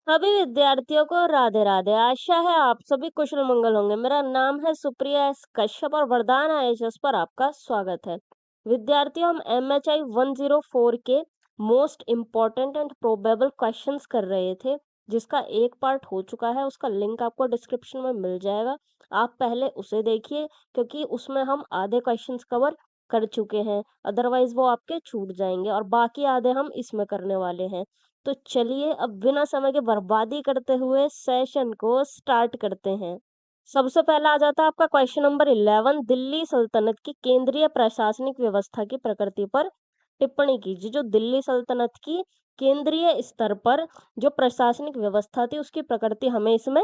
सभी विद्यार्थियों को राधे राधे। आशा है आप सभी कुशल मंगल होंगे। मेरा नाम है सुप्रिया एस कश्यप और वरदान आईएएस पर आपका स्वागत है। विद्यार्थियों, हम MHI 104 के most important and probable questions कर रहे थे, जिसका एक पार्ट हो चुका है। उसका लिंक आपको डिस्क्रिप्शन में मिल जाएगा। आप पहले उसे देखिए, क्योंकि उसमें हम आधे क्वेश्चंस कवर कर चुके हैं, अदरवाइज वो आपके छूट जाएंगे और बाकी आधे हम इसमें करने वाले हैं। तो चलिए अब बिना समय के बर्बादी करते हुए सेशन को स्टार्ट करते हैं। सबसे पहला आ जाता है आपका क्वेश्चन नंबर 11। दिल्ली सल्तनत की केंद्रीय प्रशासनिक व्यवस्था की प्रकृति पर टिप्पणी कीजिए। जो दिल्ली सल्तनत की केंद्रीय स्तर पर जो प्रशासनिक व्यवस्था थी उसकी प्रकृति हमें इसमें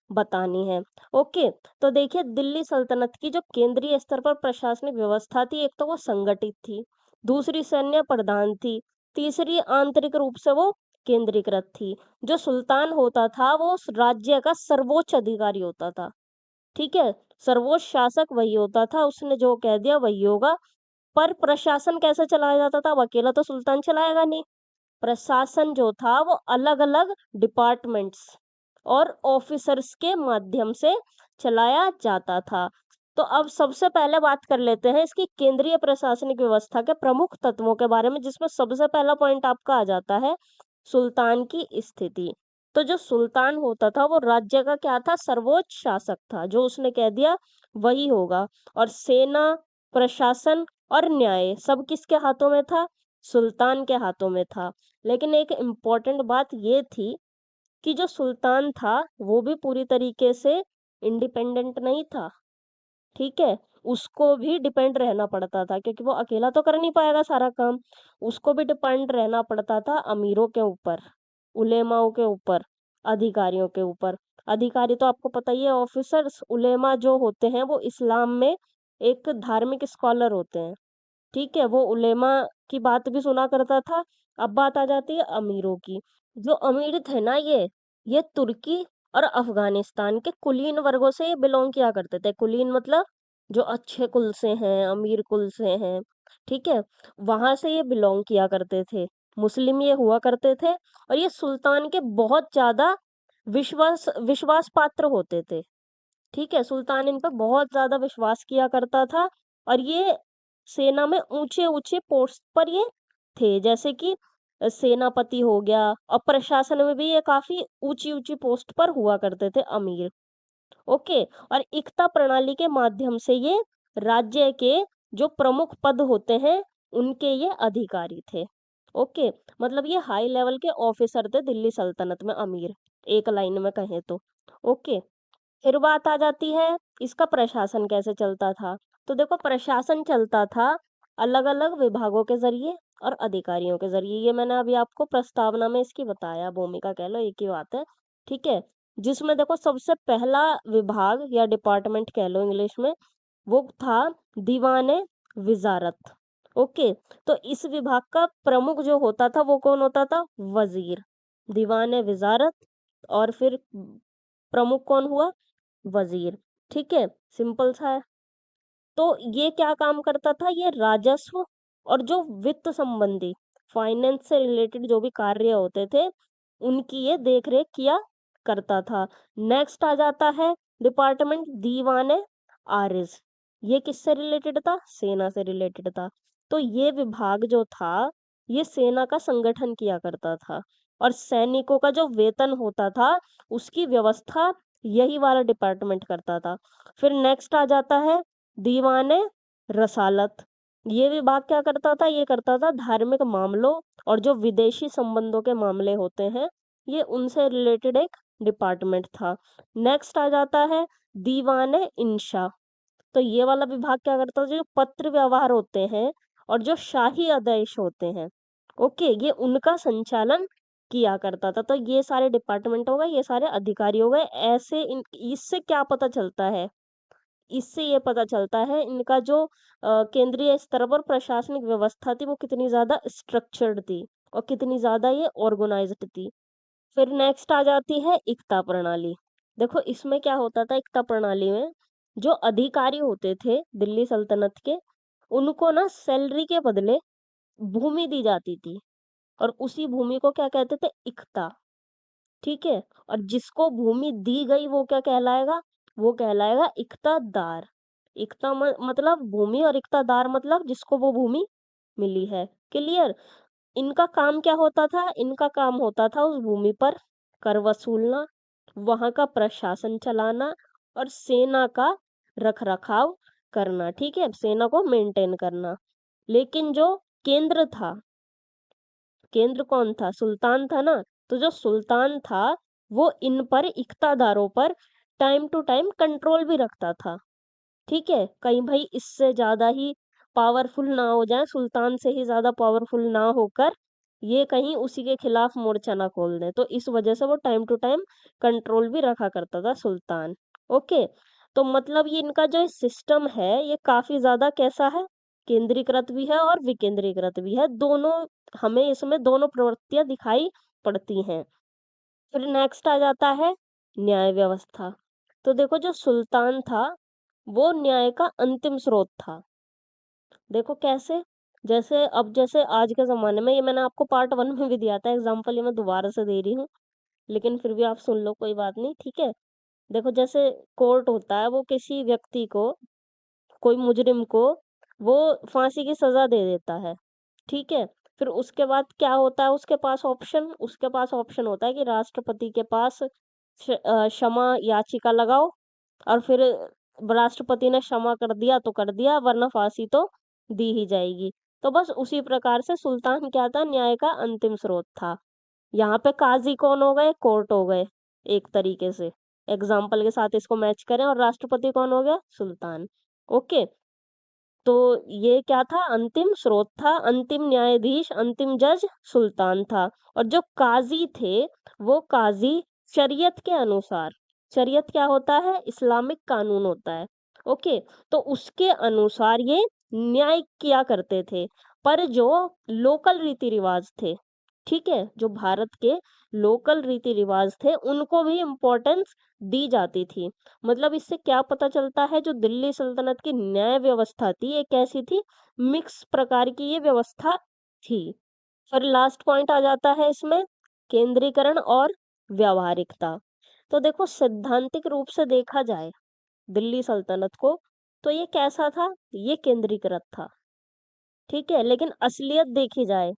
बतानी है। ओके, तो देखिए दिल्ली सल्तनत की जो केंद्रीय स्तर पर प्रशासनिक व्यवस्था थी, एक तो वो संगठित थी, दूसरी सैन्य प्रधान थी, तीसरी आंतरिक रूप से वो केंद्रीकृत थी। जो सुल्तान होता था वो उस राज्य का सर्वोच्च अधिकारी होता था। ठीक है, सर्वोच्च शासक वही होता था, उसने जो कह दिया वही होगा। पर प्रशासन कैसे चलाया जाता था? अब अकेला तो सुल्तान चलाएगा नहीं। प्रशासन जो था वो अलग अलग डिपार्टमेंट्स और ऑफिसर्स के माध्यम से चलाया जाता था। तो अब सबसे पहले बात कर लेते हैं इसकी केंद्रीय प्रशासनिक व्यवस्था के प्रमुख तत्वों के बारे में, जिसमें सबसे पहला पॉइंट आपका आ जाता है सुल्तान की स्थिति। तो जो सुल्तान होता था वो राज्य का क्या था? सर्वोच्च शासक था। जो उसने कह दिया वही होगा। और सेना, प्रशासन और न्याय सब किसके हाथों में था? सुल्तान के हाथों में था। लेकिन एक इम्पोर्टेंट बात ये थी कि जो सुल्तान था वो भी पूरी तरीके से इंडिपेंडेंट नहीं था। ठीक है, उसको भी डिपेंड रहना पड़ता था, क्योंकि वो अकेला तो कर नहीं पाएगा सारा काम। उसको भी डिपेंड रहना पड़ता था अमीरों के ऊपर, उलेमाओं के ऊपर, अधिकारियों के ऊपर। अधिकारी तो आपको पता ही है, ऑफिसर्स। उलेमा जो होते हैं वो इस्लाम में एक धार्मिक स्कॉलर होते हैं। ठीक है, वो उलेमा की बात भी सुना करता था। अब बात आ जाती है अमीरों की। जो अमीर थे ना, ये तुर्की और अफगानिस्तान के कुलीन वर्गों से ये बिलोंग किया करते थे। कुलीन मतलब जो अच्छे कुल से हैं, अमीर कुल से हैं। ठीक है, वहां से ये बिलोंग किया करते थे। मुस्लिम ये हुआ करते थे और ये सुल्तान के बहुत ज्यादा विश्वास पात्र होते थे। ठीक है, सुल्तान इन पर बहुत ज्यादा विश्वास किया करता था। और ये सेना में ऊंचे ऊंचे पोस्ट पर ये थे, जैसे कि सेनापति हो गया। और प्रशासन में भी ये काफी ऊंची ऊंची पोस्ट पर हुआ करते थे, अमीर। ओके, और एकता प्रणाली के माध्यम से ये राज्य के जो प्रमुख पद होते हैं उनके ये अधिकारी थे। ओके, मतलब ये हाई लेवल के ऑफिसर थे दिल्ली सल्तनत में, अमीर, एक लाइन में कहें तो। ओके, फिर बात आ जाती है इसका प्रशासन कैसे चलता था। तो देखो, प्रशासन चलता था अलग अलग विभागों के जरिए और अधिकारियों के जरिए। ये मैंने अभी आपको प्रस्तावना में इसकी बताया, भूमिका कह लो, एक ही बात है। ठीक है, जिसमें देखो सबसे पहला विभाग या डिपार्टमेंट कह लो इंग्लिश में, वो था दीवाने विजारत। ओके, तो इस विभाग का प्रमुख जो होता था वो कौन होता था? वजीर। दीवाने विजारत, और फिर प्रमुख कौन हुआ? वजीर। ठीक है, सिंपल सा है। तो ये क्या काम करता था? ये राजस्व और जो वित्त संबंधी, फाइनेंस से रिलेटेड जो भी कार्य होते थे उनकी ये देख रेख किया करता था। नेक्स्ट आ जाता है डिपार्टमेंट दीवाने आरिज। ये किससे रिलेटेड था? सेना से रिलेटेड था। तो ये विभाग जो था ये सेना का संगठन किया करता था, और सैनिकों का जो वेतन होता था उसकी व्यवस्था यही वाला डिपार्टमेंट करता था। फिर नेक्स्ट आ जाता है दीवाने रसालत। ये विभाग क्या करता था? ये करता था धार्मिक मामलों और जो विदेशी संबंधों के मामले होते हैं, ये उनसे रिलेटेड एक डिपार्टमेंट था। नेक्स्ट आ जाता है दीवाने इंशा। तो ये वाला विभाग क्या करता था? जो पत्र व्यवहार होते हैं और जो शाही आदेश होते हैं, ओके, ये उनका संचालन किया करता था। तो ये सारे डिपार्टमेंट हो गए, ये सारे अधिकारी हो गए। ऐसे इससे क्या पता चलता है? इससे ये पता चलता है इनका जो केंद्रीय स्तर पर प्रशासनिक व्यवस्था थी वो कितनी ज्यादा स्ट्रक्चर्ड थी और कितनी ज्यादा ये ऑर्गेनाइज्ड थी। फिर नेक्स्ट आ जाती है एकता प्रणाली। देखो इसमें क्या होता था एकता प्रणाली में, जो अधिकारी होते थे दिल्ली सल्तनत के, उनको ना सैलरी के बदले भूमि दी जाती थी, और उसी भूमि को क्या कहते थे? इक्ता। ठीक है। और जिसको भूमि दी गई वो क्या कहलाएगा, वो कहलाएगा इक्तादार। मतलब भूमि, और इक्तादार मतलब जिसको वो भूमि मिली है। क्लियर। इनका काम क्या होता था, इनका काम होता था उस भूमि पर कर वसूलना, वहां का प्रशासन चलाना, और सेना का रख रखाव करना। ठीक है, सेना को मेंटेन करना। लेकिन जो केंद्र था, केंद्र कौन था, सुल्तान था ना। तो जो सुल्तान था वो इन पर, इक्तादारों पर टाइम टू टाइम कंट्रोल भी रखता था। ठीक है, कहीं भाई इससे ज्यादा ही पावरफुल ना हो जाए, सुल्तान से ही ज्यादा पावरफुल ना होकर ये कहीं उसी के खिलाफ मोर्चा ना खोल दे, तो इस वजह से वो टाइम टू टाइम कंट्रोल भी रखा करता था सुल्तान। ओके। तो मतलब ये इनका जो सिस्टम है ये काफी ज्यादा कैसा है, केंद्रीकृत भी है और विकेंद्रीकृत भी है, दोनों हमें इसमें दोनों प्रवृत्तियां दिखाई पड़ती हैं। फिर नेक्स्ट आ जाता है न्याय व्यवस्था। तो देखो जो सुल्तान था वो न्याय का अंतिम स्रोत था। देखो कैसे, जैसे आज के जमाने में, ये मैंने आपको पार्ट 1 में भी दिया था एग्जाम्पल, ये मैं दोबारा से दे रही हूँ, लेकिन फिर भी आप सुन लो, कोई बात नहीं, ठीक है। देखो जैसे कोर्ट होता है, वो किसी व्यक्ति को, कोई मुजरिम को वो फांसी की सजा दे देता है। ठीक है। फिर उसके बाद क्या होता है, उसके पास ऑप्शन होता है कि राष्ट्रपति के पास क्षमा याचिका लगाओ, और फिर राष्ट्रपति ने क्षमा कर दिया तो कर दिया, वरना फांसी तो दी ही जाएगी। तो बस उसी प्रकार से सुल्तान क्या था, न्याय का अंतिम स्रोत था। यहाँ पे काजी कौन हो गए, कोर्ट हो गए, एक तरीके से एग्जाम्पल के साथ इसको मैच करें, और राष्ट्रपति कौन हो गया, सुल्तान। ओके। तो ये क्या था, अंतिम स्रोत था, अंतिम न्यायाधीश, अंतिम जज सुल्तान था। और जो काजी थे, वो काजी शरीयत के अनुसार, शरीयत क्या होता है, इस्लामिक कानून होता है। ओके। तो उसके अनुसार ये न्याय किया करते थे। पर जो लोकल रीति रिवाज थे, ठीक है, जो भारत के लोकल रीति रिवाज थे उनको भी इम्पोर्टेंस दी जाती थी। मतलब इससे क्या पता चलता है, जो दिल्ली सल्तनत की न्याय व्यवस्था थी ये कैसी थी, मिक्स प्रकार की ये व्यवस्था थी। फिर लास्ट पॉइंट आ जाता है इसमें, केंद्रीकरण और व्यावहारिकता। तो देखो सैद्धांतिक रूप से देखा जाए दिल्ली सल्तनत को, तो ये कैसा था, ये केंद्रीकृत था। ठीक है। लेकिन असलियत देखी जाए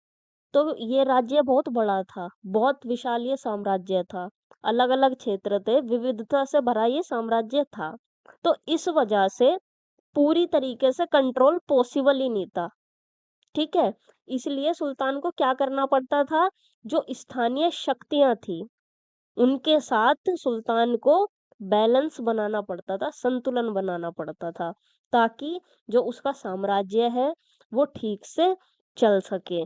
तो ये राज्य बहुत बड़ा था, बहुत विशाल ये साम्राज्य था, अलग अलग क्षेत्र थे, विविधता से भरा ये साम्राज्य था। तो इस वजह से पूरी तरीके से कंट्रोल पॉसिबल ही नहीं था। ठीक है। इसलिए सुल्तान को क्या करना पड़ता था, जो स्थानीय शक्तियां थी उनके साथ सुल्तान को बैलेंस बनाना पड़ता था, संतुलन बनाना पड़ता था, ताकि जो उसका साम्राज्य है वो ठीक से चल सके।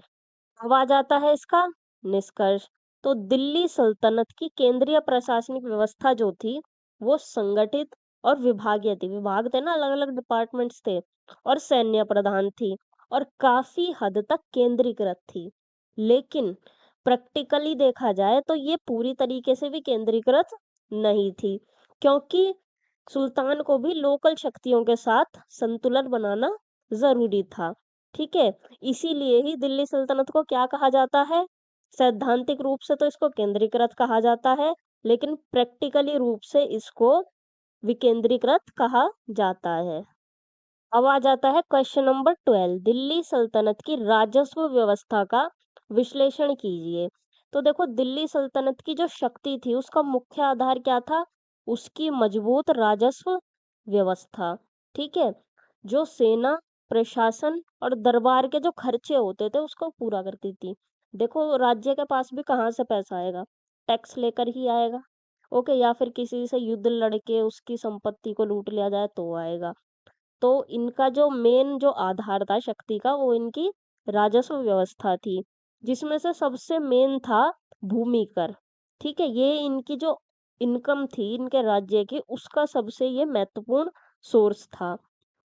अब आ जाता है इसका निष्कर्ष। तो दिल्ली सल्तनत की केंद्रीय प्रशासनिक व्यवस्था जो थी वो संगठित और विभागीय थी, विभाग थे ना, अलग अलग डिपार्टमेंट्स थे, और सैन्य प्रधान थी, और काफी हद तक केंद्रीकृत थी। लेकिन प्रैक्टिकली देखा जाए तो ये पूरी तरीके से भी केंद्रीकृत नहीं थी, क्योंकि सुल्तान को भी लोकल शक्तियों के साथ संतुलन बनाना जरूरी था। ठीक है। इसीलिए ही दिल्ली सल्तनत को क्या कहा जाता है, सैद्धांतिक रूप से तो इसको केंद्रीकृत कहा जाता है, लेकिन प्रैक्टिकली रूप से इसको विकेंद्रीकृत कहा जाता है। अब आ जाता है क्वेश्चन नंबर 12, दिल्ली सल्तनत की राजस्व व्यवस्था का विश्लेषण कीजिए। तो देखो दिल्ली सल्तनत की जो शक्ति थी उसका मुख्य आधार क्या था, उसकी मजबूत राजस्व व्यवस्था। ठीक है। जो सेना, प्रशासन और दरबार के जो खर्चे होते थे उसको पूरा करती थी। देखो राज्य के पास भी कहाँ से पैसा आएगा, टैक्स लेकर ही आएगा। ओके। या फिर किसी से युद्ध लड़के उसकी संपत्ति को लूट लिया जाए तो आएगा। तो इनका जो मेन जो आधार था शक्ति का, वो इनकी राजस्व व्यवस्था थी, जिसमें से सबसे मेन था भूमि कर। ठीक है। ये इनकी जो इनकम थी इनके राज्य की, उसका सबसे ये महत्वपूर्ण सोर्स था।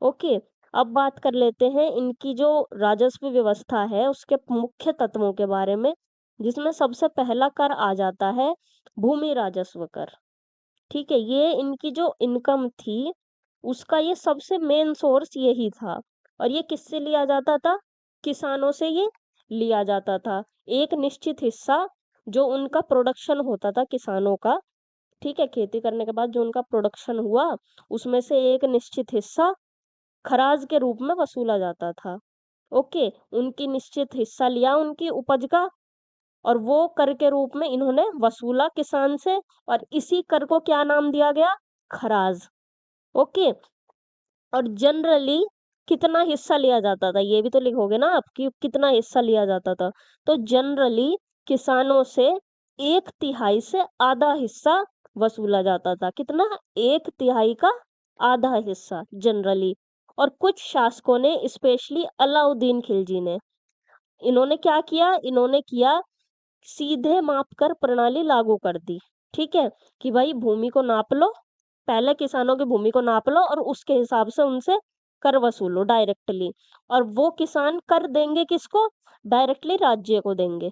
ओके। अब बात कर लेते हैं इनकी जो राजस्व व्यवस्था है उसके मुख्य तत्वों के बारे में, जिसमें सबसे पहला कर आ जाता है भूमि राजस्व कर। ठीक है। ये इनकी जो इनकम थी उसका ये सबसे मेन सोर्स यही था। और ये किससे लिया जाता था, किसानों से ये लिया जाता था। एक निश्चित हिस्सा जो उनका प्रोडक्शन होता था किसानों का, ठीक है, खेती करने के बाद जो उनका प्रोडक्शन हुआ उसमें से एक निश्चित हिस्सा खराज के रूप में वसूला जाता था। ओके, उनकी निश्चित हिस्सा लिया उनकी उपज का, और वो कर के रूप में इन्होंने वसूला किसान से, और इसी कर को क्या नाम दिया गया? खराज। ओके, और जनरली कितना हिस्सा लिया जाता था, ये भी तो लिखोगे ना आप कि कितना हिस्सा लिया जाता था। तो जनरली किसानों से 1/3 से आधा हिस्सा वसूला जाता था। कितना? 1/3 का आधा हिस्सा जनरली। और कुछ शासकों ने, स्पेशली अलाउद्दीन खिलजी ने, इन्होंने क्या किया? इन्होंने किया सीधे मापकर प्रणाली लागू कर दी। ठीक है, कि भाई भूमि को नाप लो, पहले किसानों की भूमि को नाप लो और उसके हिसाब से उनसे कर वसूलो डायरेक्टली। और वो किसान कर देंगे किसको? डायरेक्टली राज्य को देंगे,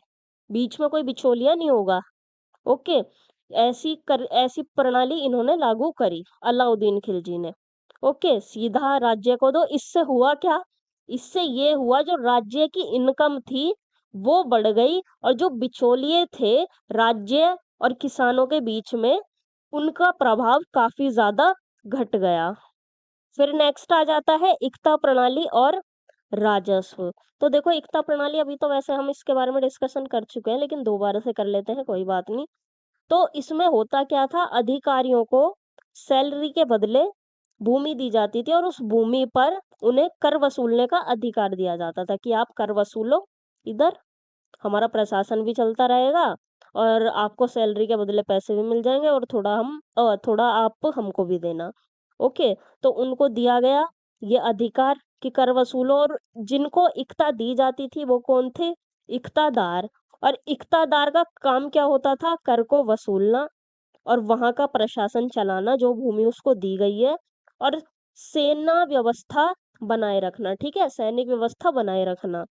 बीच में कोई बिचौलिया नहीं होगा। ओके, ऐसी प्रणाली इन्होंने लागू करी अलाउद्दीन खिलजी ने। ओके, सीधा राज्य को दो। इससे हुआ क्या? इससे ये हुआ, जो राज्य की इनकम थी वो बढ़ गई, और जो बिचौलिए थे राज्य और किसानों के बीच में, उनका प्रभाव काफी ज्यादा घट गया। फिर नेक्स्ट आ जाता है इक्ता प्रणाली और राजस्व। तो देखो, इक्ता प्रणाली अभी तो वैसे हम इसके बारे में डिस्कशन कर चुके हैं, लेकिन दोबारा से कर लेते हैं, कोई बात नहीं। तो इसमें होता क्या था? अधिकारियों को सैलरी के बदले भूमि दी जाती थी, और उस भूमि पर उन्हें कर वसूलने का अधिकार दिया जाता था कि आप कर वसूलो, इधर हमारा प्रशासन भी चलता रहेगा, और आपको सैलरी के बदले पैसे भी मिल जाएंगे, और थोड़ा आप हमको भी देना। ओके, तो उनको दिया गया ये अधिकार कि कर वसूलो। और जिनको इक्ता दी जाती थी वो कौन थे? इक्तादार। और इक्तादार का काम क्या होता था? कर को वसूलना और वहां का प्रशासन चलाना, जो भूमि उसको दी गई है, और सेना व्यवस्था बनाए रखना। ठीक है, सैनिक व्यवस्था बनाए रखना,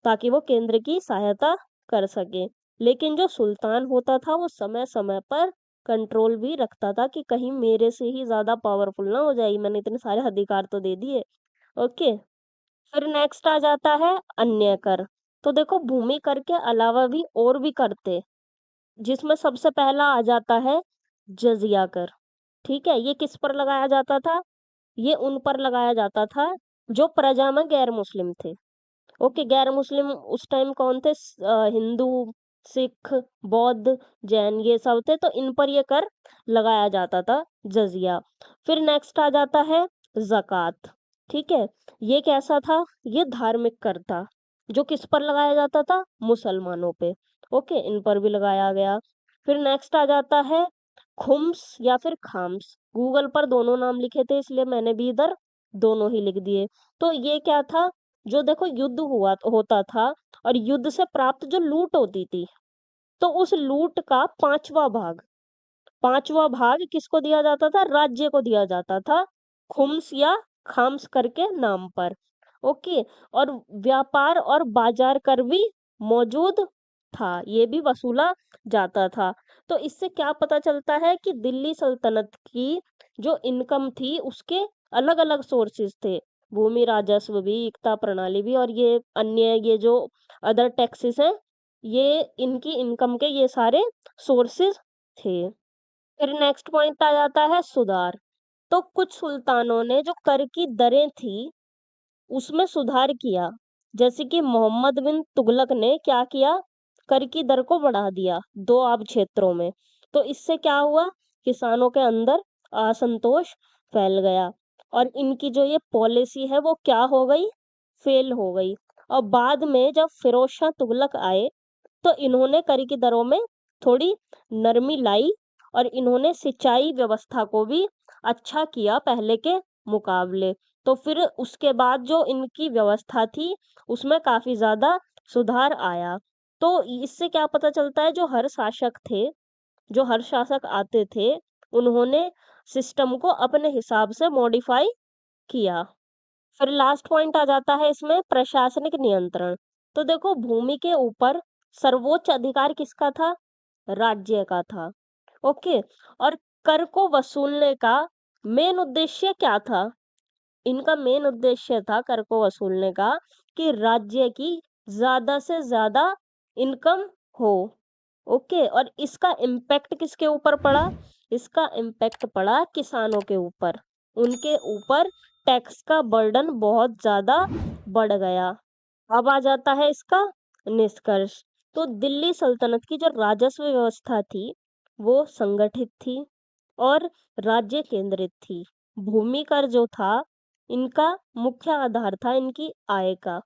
ताकि वो केंद्र की सहायता कर सके। लेकिन जो सुल्तान होता था वो समय समय पर कंट्रोल भी रखता था कि कहीं मेरे से ही ज्यादा पावरफुल ना हो जाए, मैंने इतने सारे अधिकार तो दे दिए। ओके, फिर नेक्स्ट आ जाता है अन्य कर। तो देखो, भूमि कर के अलावा भी और भी कर थे, जिसमें सबसे पहला आ जाता है जजिया कर। ठीक है, ये किस पर लगाया जाता था? ये उन पर लगाया जाता था जो प्रजा में गैर मुस्लिम थे। ओके, गैर मुस्लिम उस टाइम कौन थे? हिंदू, सिख, बौद्ध, जैन, ये सब थे, तो इन पर ये कर लगाया जाता था, जजिया। फिर नेक्स्ट आ जाता है जक़ात। ठीक है, ये कैसा था? ये धार्मिक कर था, जो किस पर लगाया जाता था? मुसलमानों पे। ओके, इन पर भी लगाया गया। फिर नेक्स्ट आ जाता है खुम्स या फिर खाम्स। गूगल पर दोनों नाम लिखे थे, इसलिए मैंने भी इधर दोनों ही लिख दिए। तो ये क्या था? जो देखो, युद्ध हुआ होता था, और युद्ध से प्राप्त जो लूट होती थी, तो उस लूट का 5वां भाग किसको दिया जाता था? राज्य को दिया जाता था, खुम्स या खाम्स करके नाम पर। ओके, और व्यापार और बाजार कर भी मौजूद था, ये भी वसूला जाता था। तो इससे क्या पता चलता है कि दिल्ली सल्तनत की जो इनकम थी उसके अलग अलग सोर्सेज थे, भूमि राजस्व भी, इक्ता प्रणाली भी, और ये अन्य ये जो अदर टैक्सेस हैं, ये इनकी इनकम के ये सारे सोर्सेज थे। फिर नेक्स्ट पॉइंट आ जाता है सुधार। तो कुछ सुल्तानों ने जो कर की दरें थी उसमें सुधार किया। जैसे कि मोहम्मद बिन तुगलक ने क्या किया? कर की दर को बढ़ा दिया दो आब क्षेत्रों में। तो इससे क्या हुआ? किसानों के अंदर असंतोष फैल गया, और इनकी जो ये पॉलिसी है वो क्या हो गई? फेल हो गई। और बाद में जब फिरोज शाह तुगलक आए, तो इन्होंने कर की दरों में थोड़ी नरमी लाई, और इन्होंने सिंचाई व्यवस्था को भी अच्छा किया पहले के मुकाबले। तो फिर उसके बाद जो इनकी व्यवस्था थी उसमें काफी ज्यादा सुधार आया। तो इससे क्या पता चलता है? जो हर शासक आते थे, उन्होंने सिस्टम को अपने हिसाब से मॉडिफाई किया। फिर लास्ट पॉइंट आ जाता है इसमें प्रशासनिक नियंत्रण। तो देखो, भूमि के ऊपर सर्वोच्च अधिकार किसका था? राज्य का था। ओके, और कर को वसूलने का मेन उद्देश्य क्या था? इनका मेन उद्देश्य था कर को वसूलने का कि राज्य की ज्यादा से ज्यादा इनकम हो। ओके, और इसका इम्पैक्ट किसके ऊपर पड़ा? इसका इम्पैक्ट पड़ा किसानों के ऊपर। उनके ऊपर टैक्स का बर्डन बहुत ज़्यादा बढ़ गया। अब आ जाता है इसका निष्कर्ष। तो दिल्ली सल्तनत की जो राजस्व व्यवस्था थी, वो संगठित थी और राज्य केंद्रित थी। भूमि कर जो था, इनका मुख्य आधार था इनकी आय का,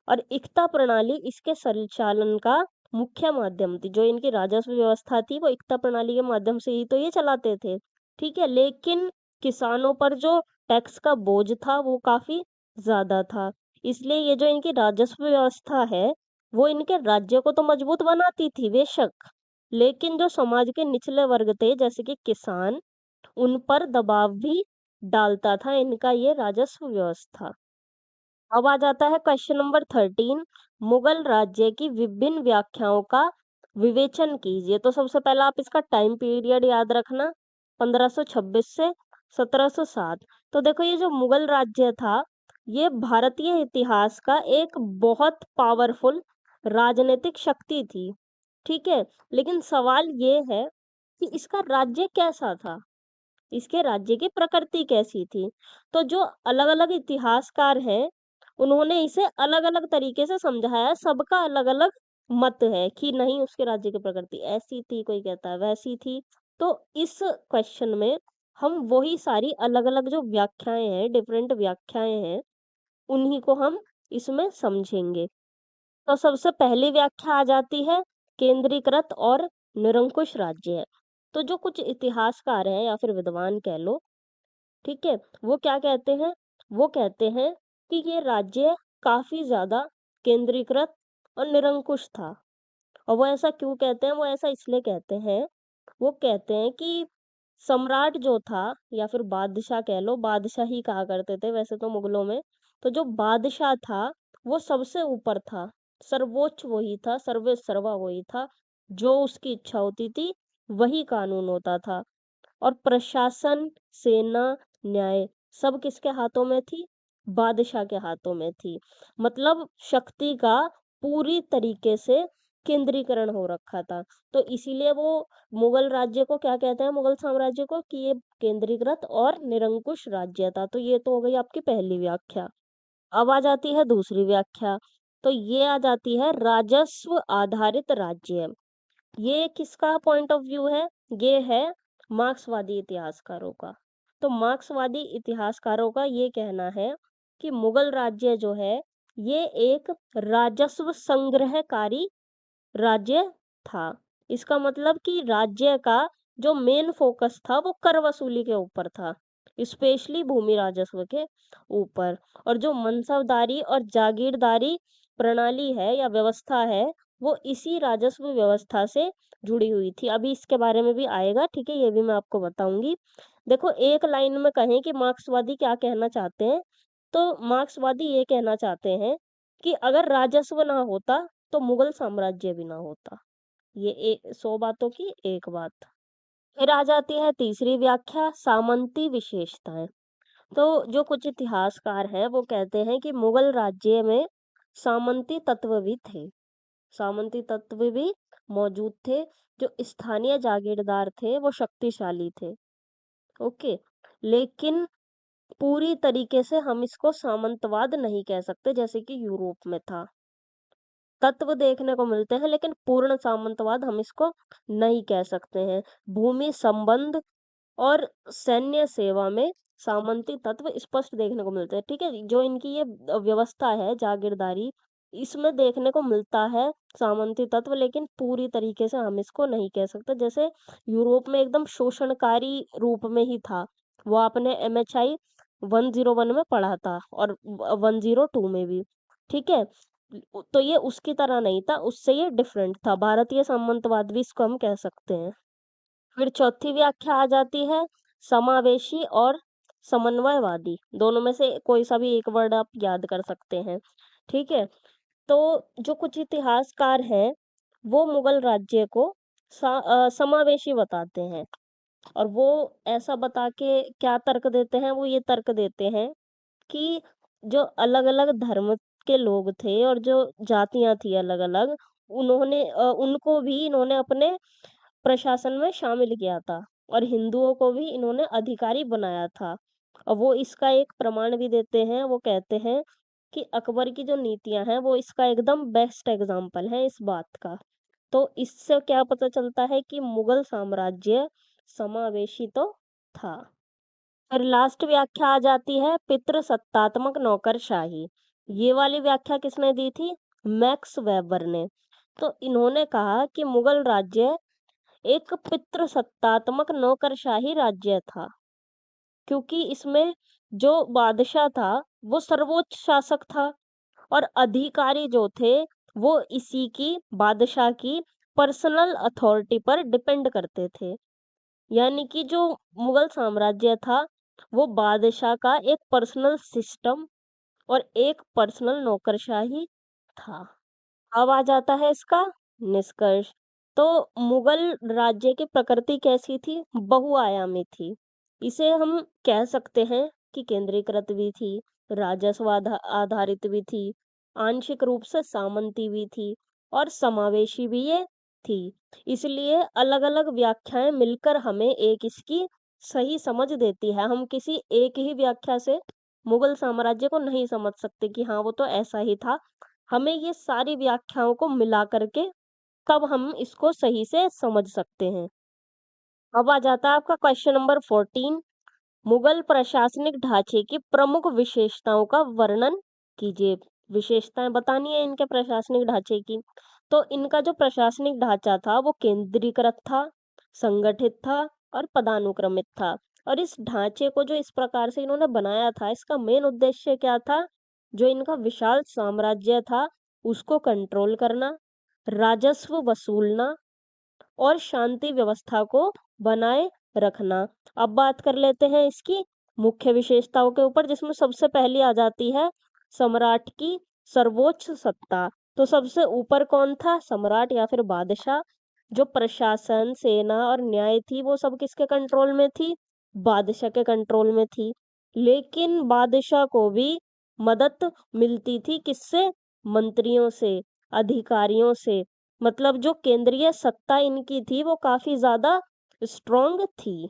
और इक्ता प्रणाली इसके संचालन का मुख्य माध्यम थी। जो इनकी राजस्व व्यवस्था थी, वो इक्ता प्रणाली के माध्यम से ही तो ये चलाते थे, ठीक है। लेकिन किसानों पर जो टैक्स का बोझ था, वो काफी ज्यादा था। इसलिए ये जो इनकी राजस्व व्यवस्था है, वो इनके राज्य को तो मजबूत बनाती थी बेशक, लेकिन जो समाज के निचले वर्ग थे, जैसे कि किसान, उन पर दबाव भी डालता था इनका ये राजस्व व्यवस्था। अब आ जाता है क्वेश्चन नंबर 13। मुगल राज्य की विभिन्न व्याख्याओं का विवेचन कीजिए। तो सबसे पहला आप इसका टाइम पीरियड याद रखना, 1526 से 1707। तो देखो, ये जो मुगल राज्य था, ये भारतीय इतिहास का एक बहुत पावरफुल राजनीतिक शक्ति थी, ठीक है। लेकिन सवाल ये है कि इसका राज्य कैसा था, इसके राज्य की प्रकृति कैसी थी। तो जो अलग अलग इतिहासकार हैं, उन्होंने इसे अलग अलग तरीके से समझाया। सबका अलग अलग मत है कि नहीं, उसके राज्य की प्रकृति ऐसी थी, कोई कहता है वैसी थी। तो इस क्वेश्चन में हम वही सारी अलग अलग जो व्याख्याएं हैं, डिफरेंट व्याख्याएं हैं, उन्हीं को हम इसमें समझेंगे। तो सबसे पहली व्याख्या आ जाती है केंद्रीकृत और निरंकुश राज्य है। तो जो कुछ इतिहासकार हैं या फिर विद्वान कह लो, ठीक है, वो क्या कहते हैं? वो कहते हैं कि ये राज्य काफी ज्यादा केंद्रीकृत और निरंकुश था। और वो ऐसा क्यों कहते हैं? वो ऐसा इसलिए कहते हैं, वो कहते हैं कि सम्राट जो था, या फिर बादशाह कह लो, बादशाह ही कहा करते थे वैसे तो मुगलों में। तो जो बादशाह था, वो सबसे ऊपर था, सर्वोच्च वही था, सर्वे सर्वा वही था। जो उसकी इच्छा होती थी, वही कानून होता था। और प्रशासन, सेना, न्याय, सब किसके हाथों में थी? बादशाह के हाथों में थी। मतलब शक्ति का पूरी तरीके से केंद्रीकरण हो रखा था। तो इसीलिए वो मुगल राज्य को क्या कहते हैं, मुगल साम्राज्य को, कि ये केंद्रीकृत और निरंकुश राज्य था। तो ये तो हो गई आपकी पहली व्याख्या। अब आ जाती है दूसरी व्याख्या। तो ये आ जाती है राजस्व आधारित राज्य। ये किसका पॉइंट ऑफ व्यू है? ये है मार्क्सवादी इतिहासकारों का। तो मार्क्सवादी इतिहासकारों का ये कहना है कि मुगल राज्य जो है, ये एक राजस्व संग्रहकारी राज्य था। इसका मतलब कि राज्य का जो मेन फोकस था, वो कर वसूली के ऊपर था, स्पेशली भूमि राजस्व के ऊपर। और जो मनसबदारी और जागीरदारी प्रणाली है या व्यवस्था है, वो इसी राजस्व व्यवस्था से जुड़ी हुई थी। अभी इसके बारे में भी आएगा, ठीक है, ये भी मैं आपको बताऊंगी। देखो, एक लाइन में कहें कि मार्क्सवादी क्या कहना चाहते हैं, तो मार्क्सवादी ये कहना चाहते हैं कि अगर राजस्व ना होता, तो मुगल साम्राज्य भी ना होता। ये 100 बातों की एक बात। फिर आ जाती है तीसरी व्याख्या, सामंती विशेषताएं। तो जो कुछ इतिहासकार हैं, वो कहते हैं कि मुगल राज्य में सामंती तत्व भी थे, सामंती तत्व भी मौजूद थे। जो स्थानीय जागीरदार थे, वो शक्तिशाली थे, ओके। लेकिन पूरी तरीके से हम इसको सामंतवाद नहीं कह सकते, जैसे कि यूरोप में था। तत्व देखने को मिलते हैं, लेकिन पूर्ण सामंतवाद हम इसको नहीं कह सकते हैं। भूमि संबंध और सैन्य सेवा में सामंती तत्व स्पष्ट देखने को मिलते हैं, ठीक है। जो इनकी ये व्यवस्था है जागीरदारी, इसमें देखने को मिलता है सामंती तत्व, लेकिन पूरी तरीके से हम इसको नहीं कह सकते। जैसे यूरोप में एकदम शोषणकारी रूप में ही था। वो आपने MHI 101 में पढ़ा था, और 102 में भी, ठीक है। तो ये उसकी तरह नहीं था, उससे ये डिफरेंट था। भारतीय सामंतवाद भी इसको हम कह सकते हैं। फिर चौथी व्याख्या आ जाती है समावेशी और समन्वयवादी। दोनों में से कोई सा भी एक वर्ड आप याद कर सकते हैं, ठीक है। तो जो कुछ इतिहासकार हैं, वो मुगल राज्य को समावेशी बताते हैं। और वो ऐसा बता के क्या तर्क देते हैं? वो ये तर्क देते हैं कि जो अलग अलग धर्म के लोग थे और जो जातियां थी अलग अलग, उनको भी इन्होंने अपने प्रशासन में शामिल किया था और हिंदुओं को भी इन्होंने अधिकारी बनाया था। और वो इसका एक प्रमाण भी देते हैं, वो कहते हैं कि अकबर की जो नीतियां हैं वो इसका एकदम बेस्ट एग्जाम्पल है इस बात का। तो इससे क्या पता चलता है कि मुगल साम्राज्य समावेशी तो था। फिर लास्ट व्याख्या आ जाती है पितृसत्तात्मक नौकरशाही। ये वाली व्याख्या किसने दी थी? मैक्स वेबर ने। तो इन्होंने कहा कि मुगल राज्य एक पितृसत्तात्मक नौकरशाही राज्य था, क्योंकि इसमें जो बादशाह था वो सर्वोच्च शासक था और अधिकारी जो थे वो इसी की, बादशाह की पर्सनल अथॉरिटी पर डिपेंड करते थे। यानी कि जो मुगल साम्राज्य था वो बादशाह का एक पर्सनल सिस्टम और एक पर्सनल नौकरशाही था। अब आ जाता है इसका निष्कर्ष। तो मुगल राज्य की प्रकृति कैसी थी? बहुआयामी थी। इसे हम कह सकते हैं कि केंद्रीकृत भी थी, राजस्व आधारित भी थी, आंशिक रूप से सामंती भी थी और समावेशी भी ये थी। इसलिए अलग अलग व्याख्याएं मिलकर हमें एक इसकी सही समझ देती है। हम किसी एक ही व्याख्या से मुगल साम्राज्य को नहीं समझ सकते कि हाँ वो तो ऐसा ही था। हमें ये सारी व्याख्याओं को मिला करके तब हम इसको सही से समझ सकते हैं। अब आ जाता है आपका क्वेश्चन नंबर 14। मुगल प्रशासनिक ढांचे की प्रमुख विशेषताओं का वर्णन कीजिए। विशेषताएं बतानी है इनके प्रशासनिक ढांचे की। तो इनका जो प्रशासनिक ढांचा था वो केंद्रीकृत था, संगठित था और पदानुक्रमित था। और इस ढांचे को जो इस प्रकार से इन्होंने बनाया था, इसका मेन उद्देश्य क्या था? जो इनका विशाल साम्राज्य था उसको कंट्रोल करना, राजस्व वसूलना और शांति व्यवस्था को बनाए रखना। अब बात कर लेते हैं इसकी मुख्य विशेषताओं के ऊपर, जिसमें सबसे पहली आ जाती है सम्राट की सर्वोच्च सत्ता। तो सबसे ऊपर कौन था? सम्राट या फिर बादशाह। जो प्रशासन, सेना और न्याय थी वो सब किसके कंट्रोल में थी? बादशाह के कंट्रोल में थी। लेकिन बादशाह को भी मदद मिलती थी किससे? मंत्रियों से, अधिकारियों से। मतलब जो केंद्रीय सत्ता इनकी थी वो काफी ज्यादा स्ट्रोंग थी।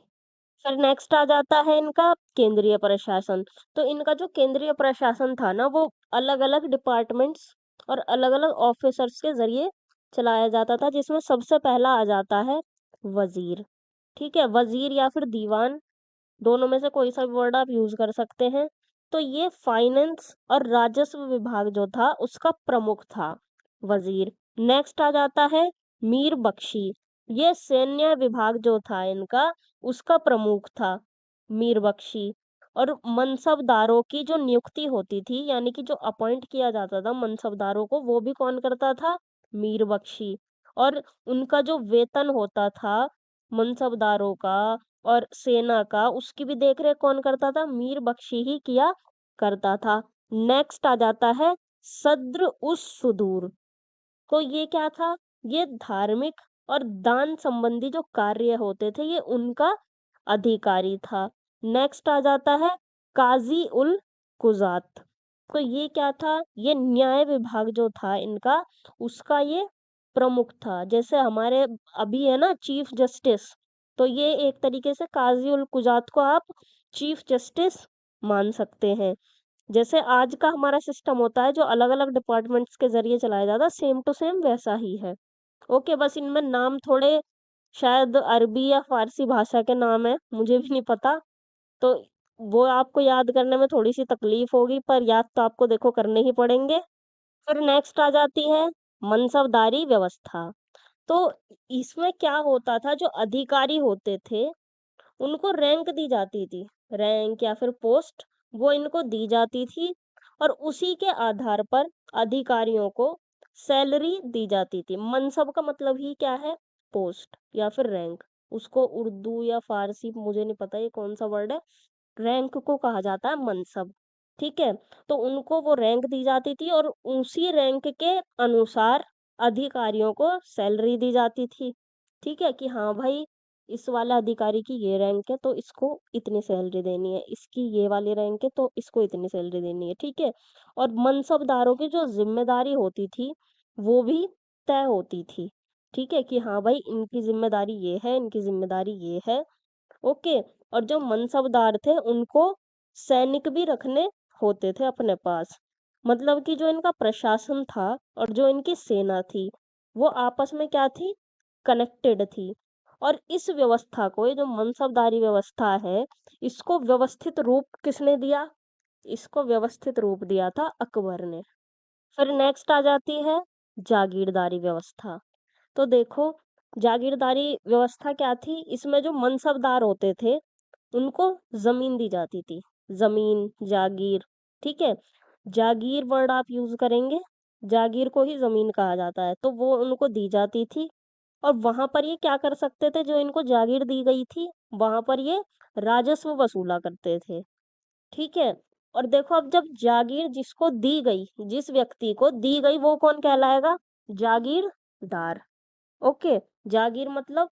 फिर नेक्स्ट आ जाता है इनका केंद्रीय प्रशासन। तो इनका जो केंद्रीय प्रशासन था ना वो अलग अलग डिपार्टमेंट्स और अलग अलग ऑफिसर्स के जरिए चलाया जाता था, जिसमें सबसे पहला आ जाता है वजीर। ठीक है, वजीर या फिर दीवान, दोनों में से कोई सा भी वर्ड आप यूज कर सकते हैं। तो ये फाइनेंस और राजस्व विभाग जो था उसका प्रमुख था वजीर। नेक्स्ट आ जाता है मीर बख्शी। ये सैन्य विभाग जो था इनका उसका प्रमुख था मीर बख्शी। और मनसबदारों की जो नियुक्ति होती थी, यानी कि जो अपॉइंट किया जाता था मनसबदारों को, वो भी कौन करता था? मीर बख्शी। और उनका जो वेतन होता था मनसबदारों का और सेना का, उसकी भी देखरेख कौन करता था? मीर बख्शी ही किया करता था। नेक्स्ट आ जाता है सद्र उस सुदूर। तो ये क्या था? ये धार्मिक और दान संबंधी जो कार्य होते थे ये उनका अधिकारी था। नेक्स्ट आ जाता है काजी उल कुजात। तो ये क्या था? ये न्याय विभाग जो था इनका उसका ये प्रमुख था। जैसे हमारे अभी है ना चीफ जस्टिस, तो ये एक तरीके से काजी उल कुजात को आप चीफ जस्टिस मान सकते हैं। जैसे आज का हमारा सिस्टम होता है जो अलग अलग डिपार्टमेंट्स के जरिए चलाया जाता है, सेम टू सेम वैसा ही है। ओके, बस इनमें नाम थोड़े शायद अरबी या फारसी भाषा के नाम है, मुझे भी नहीं पता। तो वो आपको याद करने में थोड़ी सी तकलीफ होगी, पर याद तो आपको देखो करने ही पड़ेंगे। फिर नेक्स्ट आ जाती है मनसबदारी व्यवस्था। तो इसमें क्या होता था? जो अधिकारी होते थे उनको रैंक दी जाती थी, रैंक या फिर पोस्ट वो इनको दी जाती थी। और उसी के आधार पर अधिकारियों को सैलरी दी जाती थी। मनसब का मतलब ही क्या है? पोस्ट या फिर रैंक। उसको उर्दू या फारसी मुझे नहीं पता ये कौन सा वर्ड है, रैंक को कहा जाता है मनसब। ठीक है, तो उनको वो रैंक दी जाती थी और उसी रैंक के अनुसार अधिकारियों को सैलरी दी जाती थी। ठीक है, कि हाँ भाई इस वाला अधिकारी की ये रैंक है तो इसको इतनी सैलरी देनी है, इसकी ये वाली रैंक है तो इसको इतनी सैलरी देनी है। ठीक है, और मनसबदारों की जो जिम्मेदारी होती थी वो भी तय होती थी। ठीक है, कि हाँ भाई इनकी जिम्मेदारी ये है, इनकी जिम्मेदारी ये है। ओके। और जो मनसबदार थे उनको सैनिक भी रखने होते थे अपने पास। मतलब कि जो इनका प्रशासन था और जो इनकी सेना थी वो आपस में क्या थी, कनेक्टेड थी। और इस व्यवस्था को, ये जो मनसबदारी व्यवस्था है, इसको व्यवस्थित रूप किसने दिया? इसको व्यवस्थित रूप दिया था अकबर ने। फिर नेक्स्ट आ जाती है जागीरदारी व्यवस्था। तो देखो, जागीरदारी व्यवस्था क्या थी? इसमें जो मनसबदार होते थे उनको जमीन दी जाती थी। जमीन, जागीर। ठीक है, जागीर वर्ड आप यूज करेंगे, जागीर को ही जमीन कहा जाता है, तो वो उनको दी जाती थी। और वहां पर ये क्या कर सकते थे? जो इनको जागीर दी गई थी वहां पर ये राजस्व वसूला करते थे। ठीक है। और देखो, अब जब जागीर जिसको दी गई, जिस व्यक्ति को दी गई, वो कौन कहलाएगा? जागीरदार। ओके। जागीर मतलब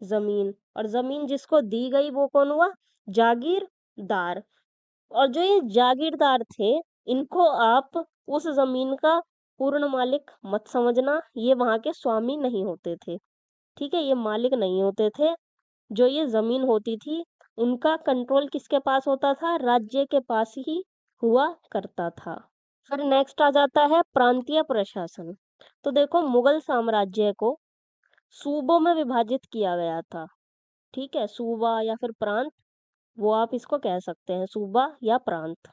जमीन, और जमीन जिसको दी गई वो कौन हुआ? जागीरदार। और जो ये जागीरदार थे, इनको आप उस जमीन का पूर्ण मालिक मत समझना, ये वहां के स्वामी नहीं होते थे। ठीक है, ये मालिक नहीं होते थे। जो ये जमीन होती थी उनका कंट्रोल किसके पास होता था? राज्य के पास ही हुआ करता था। फिर नेक्स्ट आ जाता है प्रांतीय प्रशासन। तो देखो, मुगल साम्राज्य को सूबों में विभाजित किया गया था। ठीक है, सूबा या फिर प्रांत, वो आप इसको कह सकते हैं, सूबा या प्रांत।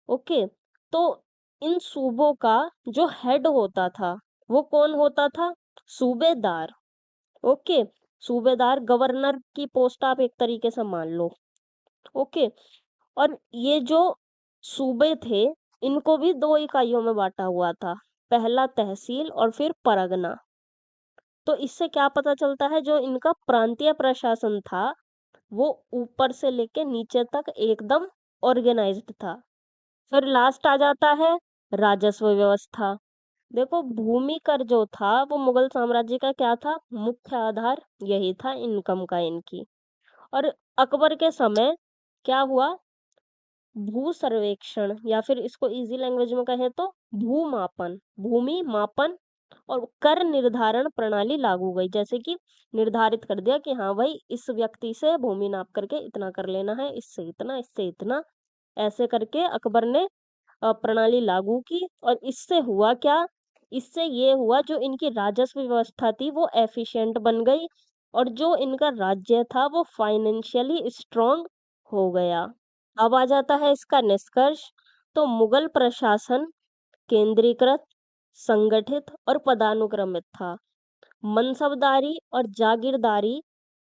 ओके। तो इन सूबों का जो हेड होता था वो कौन होता था? सूबेदार। ओके। सूबेदार, गवर्नर की पोस्ट आप एक तरीके से मान लो। ओके। और ये जो सूबे थे इनको भी दो इकाइयों में बांटा हुआ था, पहला तहसील और फिर परगना। तो इससे क्या पता चलता है, जो इनका प्रांतीय प्रशासन था वो ऊपर से लेके नीचे तक एकदम ऑर्गेनाइज्ड था। फिर लास्ट आ जाता है राजस्व व्यवस्था। देखो, भूमि कर जो था वो मुगल साम्राज्य का क्या था? मुख्य आधार यही था इनकम का इनकी। और अकबर के समय क्या हुआ? भू सर्वेक्षण, या फिर इसको इजी लैंग्वेज में कहें तो भूमापन, भूमि मापन और कर निर्धारण प्रणाली लागू गई। जैसे कि निर्धारित कर दिया कि हाँ भाई इस व्यक्ति से भूमि नाप करके इतना कर लेना है, इससे इतना, इससे इतना, ऐसे करके अकबर ने प्रणाली लागू की। और इससे हुआ क्या? इससे ये हुआ, जो इनकी राजस्व व्यवस्था थी वो एफिशिएंट बन गई, और जो इनका राज्य था वो फाइनेंशियली स्ट्रांग हो गया। अब आ जाता है इसका निष्कर्ष। तो मुगल प्रशासन केंद्रीकृत, संगठित और पदानुक्रमित था। मनसबदारी और जागीरदारी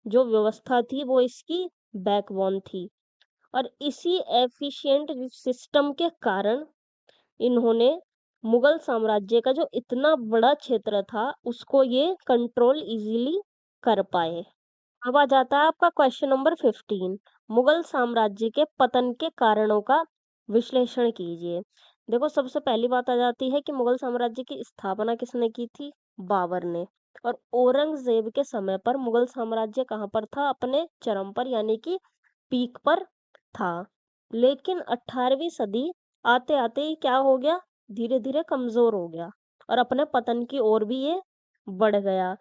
जो व्यवस्था थी वो इसकी बैकबोन थी। और इसी एफिशिएंट सिस्टम के कारण इन्होंने मुगल साम्राज्य का जो इतना बड़ा क्षेत्र था उसको ये कंट्रोल इजीली कर पाए। अब आ जाता है आपका क्वेश्चन नंबर 15। मुगल साम्राज्य के पतन के कारणों का विश्लेषण कीजिए। देखो, सबसे पहली बात आ जाती है कि मुगल साम्राज्य की स्थापना किसने की थी? बाबर ने। और औरंगजेब के समय पर मुगल साम्राज्य कहाँ पर था? अपने चरम पर, यानी कि पीक पर था। लेकिन 18वीं सदी आते आते ही क्या हो गया? धीरे धीरे कमजोर हो गया और अपने पतन की ओर भी ये बढ़ गया।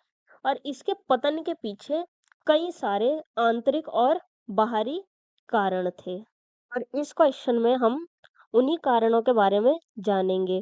और इसके पतन के पीछे कई सारे आंतरिक और बाहरी कारण थे। और इस क्वेश्चन में हम उन्हीं कारणों के बारे में जानेंगे।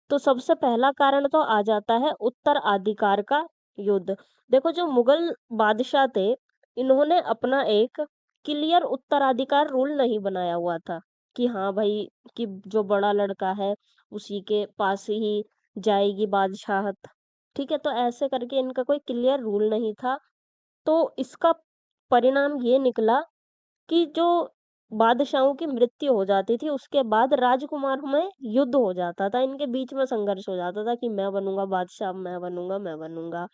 तो सबसे पहला कारण तो आ जाता है उत्तराधिकार का युद्ध। देखो, जो मुगल बादशाह थे इन्होंने अपना एक क्लियर उत्तराधिकार रूल नहीं बनाया हुआ था कि हाँ भाई, कि जो बड़ा लड़का है उसी के पास ही जाएगी बादशाहत। ठीक है, तो ऐसे करके इनका कोई क्लियर रूल नहीं था। तो इसका परिणाम ये निकला कि जो बादशाहों की मृत्यु हो जाती थी उसके बाद राजकुमारों में युद्ध हो जाता था, इनके बीच में संघर्ष हो जाता था कि मैं बनूंगा बादशाह, मैं बनूंगा, मैं बनूंगा।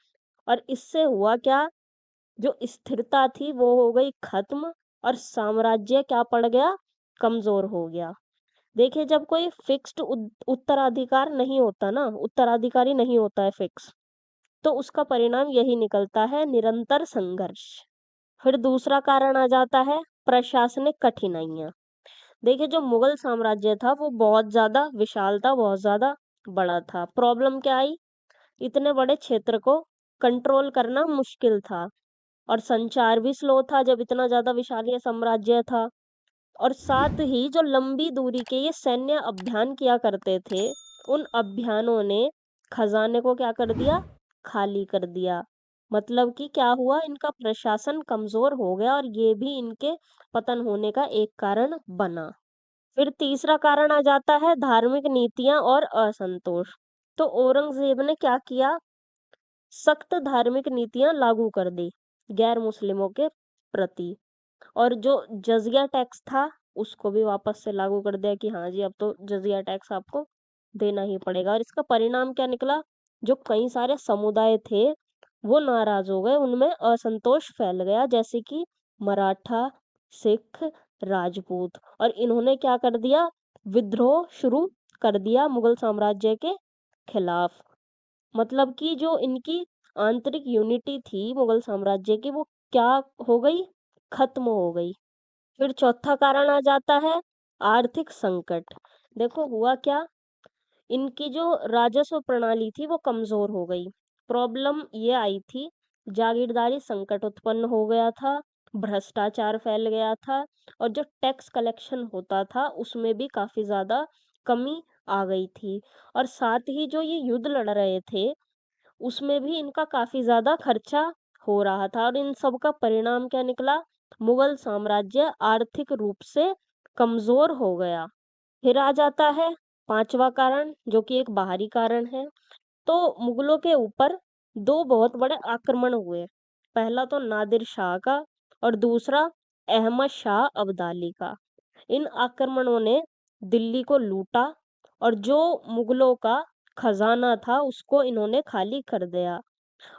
और इससे हुआ क्या? जो स्थिरता थी वो हो गई खत्म, और साम्राज्य क्या पड़ गया? कमजोर हो गया। देखिए, जब कोई फिक्स्ड उत्तराधिकार नहीं होता ना, उत्तराधिकारी नहीं होता है फिक्स, तो उसका परिणाम यही निकलता है, निरंतर संघर्ष। फिर दूसरा कारण आ जाता है प्रशासनिक कठिनाइयां। देखिए, जो मुगल साम्राज्य था वो बहुत ज्यादा विशाल था, बहुत ज्यादा बड़ा था। प्रॉब्लम क्या आई? इतने बड़े क्षेत्र को कंट्रोल करना मुश्किल था, और संचार भी स्लो था जब इतना ज्यादा विशाल ये साम्राज्य था। और साथ ही जो लंबी दूरी के ये सैन्य अभियान किया करते थे, उन अभियानों ने खजाने को क्या कर दिया, खाली कर दिया। मतलब कि क्या हुआ, इनका प्रशासन कमजोर हो गया, और ये भी इनके पतन होने का एक कारण बना। फिर तीसरा कारण आ जाता है धार्मिक नीतियां और असंतोष। तो औरंगजेब ने क्या किया, सख्त धार्मिक नीतियां लागू कर दी गैर मुस्लिमों के प्रति। और जो जजिया टैक्स था उसको भी वापस से लागू कर दिया कि हाँ जी, अब तो जजिया टैक्स आपको देना ही पड़ेगा। और इसका परिणाम क्या निकला, जो कई सारे समुदाय थे वो नाराज हो गए, उनमें असंतोष फैल गया, जैसे कि मराठा, सिख, राजपूत। और इन्होंने क्या कर दिया, विद्रोह शुरू कर दिया मुगल साम्राज्य के खिलाफ। मतलब कि जो इनकी आंतरिक यूनिटी थी मुगल साम्राज्य की, वो क्या हो गई, खत्म हो गई। फिर चौथा कारण आ जाता है आर्थिक संकट। देखो हुआ क्या, इनकी जो राजस्व प्रणाली थी वो कमजोर हो गई। प्रॉब्लम ये आई थी, जागीरदारी संकट उत्पन्न हो गया था, भ्रष्टाचार फैल गया था, और जो टैक्स कलेक्शन होता था उसमें भी काफी ज्यादा कमी आ गई थी। और साथ ही जो ये युद्ध लड़ रहे थे उसमें भी इनका काफी ज्यादा खर्चा हो रहा था, और इन सब का परिणाम क्या निकला, मुगल साम्राज्य आर्थिक रूप से कमजोर हो गया। फिर आ जाता है पांचवा कारण, जो कि एक बाहरी कारण है। तो मुगलों के ऊपर दो बहुत बड़े आक्रमण हुए। पहला तो नादिर शाह का, और दूसरा अहमद शाह अब्दाली का। इन आक्रमणों ने दिल्ली को लूटा, और जो मुगलों का खजाना था उसको इन्होंने खाली कर दिया।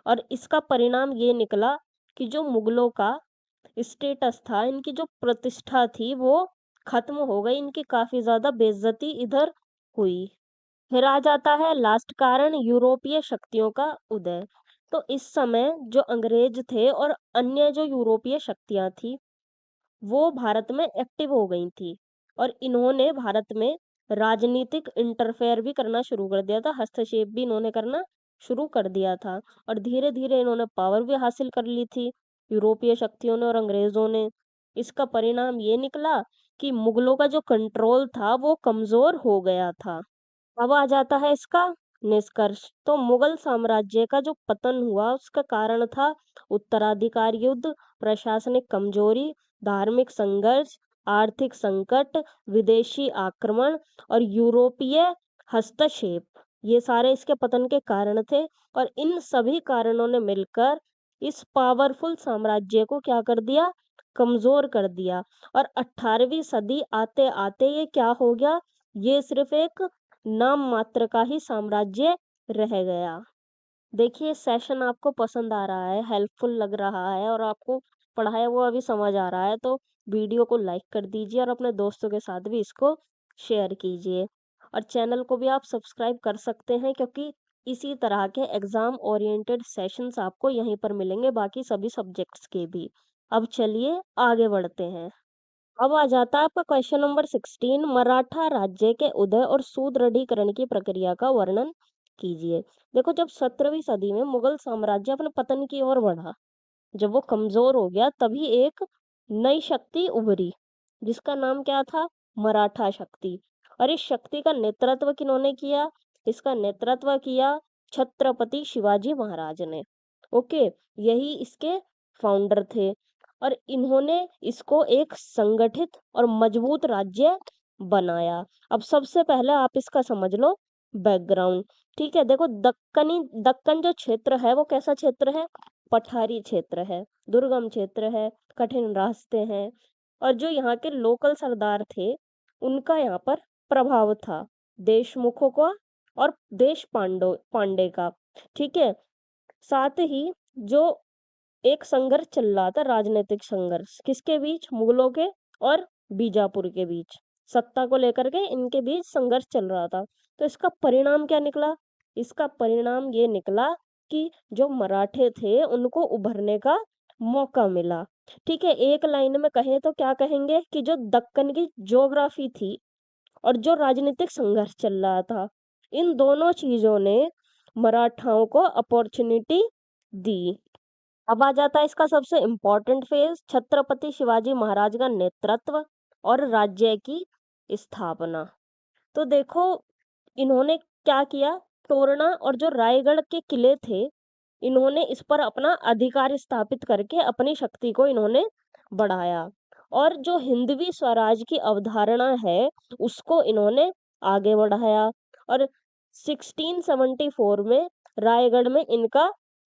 और इसका परिणाम ये निकला कि जो मुगलों का स्टेटस था, इनकी जो प्रतिष्ठा थी वो खत्म हो गई, इनकी काफी ज्यादा बेइज्जती इधर हुई। फिर आ जाता है लास्ट कारण, यूरोपीय शक्तियों का उदय। तो इस समय जो अंग्रेज थे और अन्य जो यूरोपीय शक्तियां थी वो भारत में एक्टिव हो गई थी, और इन्होंने भारत में राजनीतिक इंटरफेयर भी करना शुरू कर दिया था, हस्तक्षेप भी इन्होंने करना शुरू कर दिया था। और धीरे धीरे इन्होंने पावर भी हासिल कर ली थी, यूरोपीय शक्तियों ने और अंग्रेजों ने। इसका परिणाम ये निकला कि मुगलों का जो कंट्रोल था वो कमजोर हो गया था। अब आ जाता है इसका निष्कर्ष। तो मुगल साम्राज्य का जो पतन हुआ उसका कारण था उत्तराधिकार युद्ध, प्रशासनिक कमजोरी, धार्मिक संघर्ष, आर्थिक संकट, विदेशी आक्रमण और यूरोपीय हस्तक्षेप। ये सारे इसके पतन के कारण थे, और इन सभी कारणों ने मिलकर इस पावरफुल साम्राज्य को क्या कर दिया, कमजोर कर दिया। और 18वीं सदी आते आते ये क्या हो गया, ये सिर्फ एक नाम मात्र का ही साम्राज्य रह गया। देखिए सेशन आपको पसंद आ रहा है, हेल्पफुल लग रहा है, और आपको पढ़ाया हुआ अभी समझ आ रहा है, तो वीडियो को लाइक कर दीजिए और अपने दोस्तों के साथ भी इसको शेयर कीजिए। और चैनल को भी आप सब्सक्राइब कर सकते हैं, क्योंकि इसी तरह के एग्जाम ओरिएंटेड सेशंस आपको यहीं पर मिलेंगे, बाकी सभी सब्जेक्ट्स के भी। अब चलिए आगे बढ़ते हैं। अब आ जाता है आपका क्वेश्चन नंबर 16, मराठा राज्य के उदय और सुदृढ़ीकरण की प्रक्रिया का वर्णन कीजिए। देखो जब 17वीं सदी में मुगल साम्राज्य अपने पतन की ओर बढ़ा, जब वो कमजोर हो गया, तभी एक नई शक्ति उभरी जिसका नाम क्या था, मराठा शक्ति। और इस शक्ति का नेतृत्व किन्होंने किया, इसका नेतृत्व किया छत्रपति शिवाजी महाराज ने। ओके, यही इसके फाउंडर थे, और इन्होंने इसको एक संगठित और मजबूत राज्य बनाया। अब सबसे पहले आप इसका समझ लो बैकग्राउंड। ठीक है, देखो दक्कन जो क्षेत्र है वो कैसा क्षेत्र है, पठारी क्षेत्र है, दुर्गम क्षेत्र है, कठिन रास्ते हैं, और जो यहाँ के लोकल सरदार थे उनका यहाँ पर प्रभाव था, देशमुखों का और देश पांडे का। ठीक है, साथ ही जो एक संघर्ष चल रहा था, राजनीतिक संघर्ष किसके बीच, मुगलों के और बीजापुर के बीच, सत्ता को लेकर के इनके बीच संघर्ष चल रहा था। तो इसका परिणाम क्या निकला, इसका परिणाम ये निकला कि जो मराठे थे उनको उभरने का मौका मिला। ठीक है, एक लाइन में कहें तो क्या कहेंगे कि जो दक्कन की ज्योग्राफी थी और जो राजनीतिक संघर्ष चल रहा था, इन दोनों चीजों ने मराठाओं को अपॉर्चुनिटी दी। अब आ जाता है इसका सबसे इम्पोर्टेंट फेज, छत्रपति शिवाजी महाराज का नेतृत्व और राज्य की स्थापना। तो देखो इन्होंने क्या किया, तोरना और जो रायगढ़ के किले थे, इन्होंने इस पर अपना अधिकार स्थापित करके अपनी शक्ति को इन्होंने बढ़ाया, और जो हिंदवी स्वराज की अवधारणा है उसको इन्होंने आगे बढ़ाया। और 1674 में रायगढ़ में इनका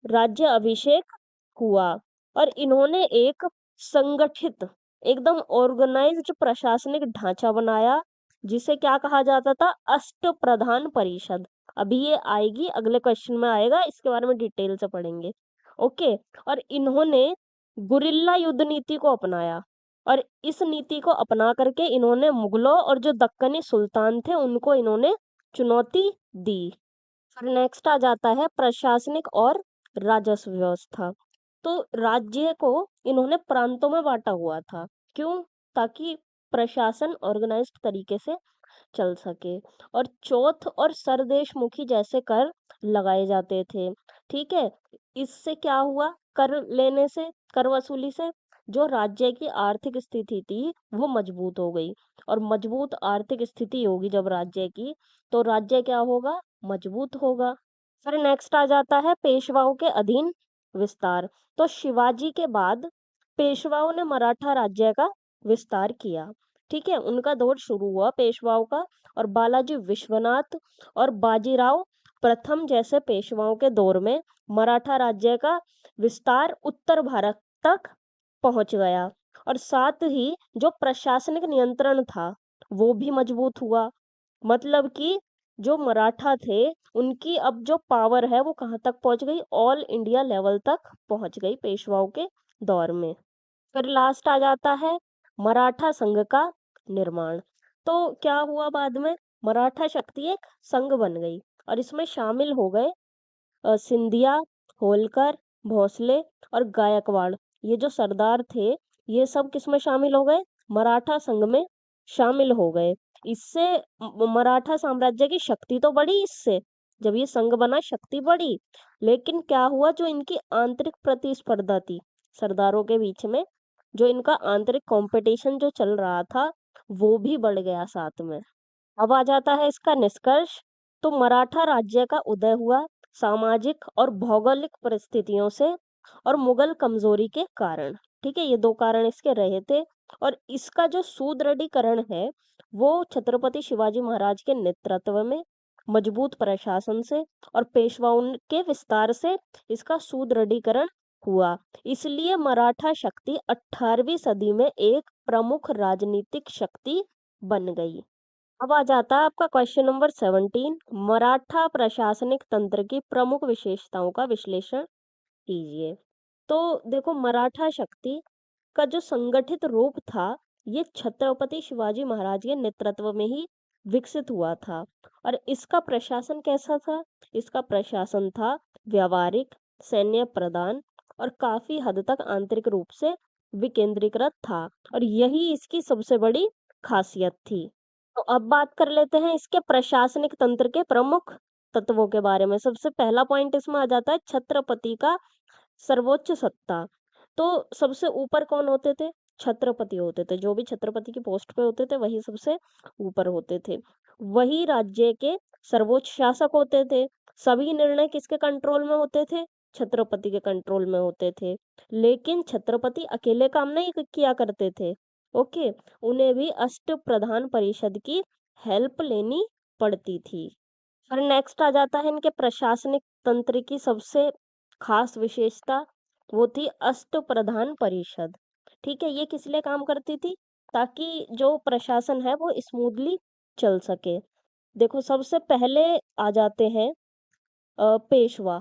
राज्य अभिषेक हुआ, और इन्होंने एक संगठित, एकदम ऑर्गेनाइज्ड प्रशासनिक ढांचा बनाया, जिसे क्या कहा जाता था, अष्ट प्रधान परिषद। अभी ये आएगी, अगले क्वेश्चन में आएगा, इसके बारे में डिटेल से पढ़ेंगे। ओके। और इन्होंने गुरिल्ला युद्ध नीति को अपनाया, और इस नीति को अपना करके इन्होंने मुगलों और जो दक्कनी सुल्तान थे उनको इन्होंने चुनौती दी। फिर नेक्स्ट आ जाता है प्रशासनिक और राजस्व व्यवस्था। तो राज्य को इन्होंने प्रांतों में बांटा हुआ था, क्यों, ताकि प्रशासन ऑर्गेनाइज्ड तरीके से चल सके। और चौथ और सरदेशमुखी जैसे कर लगाए जाते थे। ठीक है। इससे क्या हुआ, कर लेने से, कर वसूली से जो राज्य की आर्थिक स्थिति थी वो मजबूत हो गई, और मजबूत आर्थिक स्थिति होगी जब राज्य की, तो राज्य क्या होगा, मजबूत होगा। फिर नेक्स्ट आ जाता है पेशवाओं के अधीन विस्तार। तो शिवाजी के बाद पेशवाओं ने मराठा राज्य का विस्तार किया। ठीक है, उनका दौर शुरू हुआ पेशवाओं का, और बालाजी विश्वनाथ और बाजीराव प्रथम जैसे पेशवाओं के दौर में मराठा राज्य का विस्तार उत्तर भारत तक पहुंच गया, और साथ ही जो प्रशासनिक नियंत्रण था वो भी मजबूत हुआ। मतलब कि जो मराठा थे उनकी अब जो पावर है वो कहाँ तक पहुंच गई, ऑल इंडिया लेवल तक पहुंच गई पेशवाओं के दौर में। फिर लास्ट आ जाता है मराठा संघ का निर्माण। तो क्या हुआ बाद में, मराठा शक्ति एक संघ बन गई, और इसमें शामिल हो गए सिंधिया, होलकर, भोसले और गायकवाड़। ये जो सरदार थे ये सब किसमें शामिल हो गए, मराठा संघ में शामिल हो गए। इससे मराठा साम्राज्य की शक्ति तो बढ़ी, इससे जब ये संघ बना शक्ति बढ़ी, लेकिन क्या हुआ, जो इनकी आंतरिक प्रतिस्पर्धा थी सरदारों के बीच में, जो इनका आंतरिक कंपटीशन जो चल रहा था वो भी बढ़ गया साथ में। अब आ जाता है इसका निष्कर्ष। तो मराठा राज्य का उदय हुआ सामाजिक और भौगोलिक परिस्थितियों से और मुगल कमजोरी के कारण। ठीक है, ये दो कारण इसके रहे थे, और इसका जो सुदृढ़ीकरण है वो छत्रपति शिवाजी महाराज के नेतृत्व में, मजबूत प्रशासन से और पेशवाओं के विस्तार से इसका सुदृढ़ीकरण हुआ। इसलिए मराठा शक्ति 18वीं सदी में एक प्रमुख राजनीतिक शक्ति बन गई। अब आ जाता है आपका क्वेश्चन नंबर 17, मराठा प्रशासनिक तंत्र की प्रमुख विशेषताओं का विश्लेषण कीजिए। तो देखो मराठा शक्ति का जो संगठित रूप था ये छत्रपति शिवाजी महाराज के नेतृत्व में ही विकसित हुआ था। और इसका प्रशासन कैसा था, इसका प्रशासन था व्यवहारिक, सैन्य प्रधान और काफी हद तक आंतरिक रूप से विकेंद्रीकृत था, और यही इसकी सबसे बड़ी खासियत थी। तो अब बात कर लेते हैं इसके प्रशासनिक तंत्र के प्रमुख तत्वों के बारे में। सबसे पहला पॉइंट इसमें आ जाता है छत्रपति का सर्वोच्च सत्ता। तो सबसे ऊपर कौन होते थे, छत्रपति होते थे। जो भी छत्रपति की पोस्ट पे होते थे वही सबसे ऊपर होते थे, वही राज्य के सर्वोच्च शासक होते थे। सभी निर्णय किसके कंट्रोल में होते थे, छत्रपति के कंट्रोल में होते थे। लेकिन छत्रपति अकेले काम नहीं किया करते थे। ओके, उन्हें भी अष्ट प्रधान परिषद की हेल्प लेनी पड़ती थी। फिर नेक्स्ट आ जाता है इनके प्रशासनिक तंत्र की सबसे खास विशेषता, वो थी अष्ट प्रधान परिषद। ठीक है, ये किस लिए काम करती थी, ताकि जो प्रशासन है वो स्मूथली चल सके। देखो सबसे पहले आ जाते हैं पेशवा।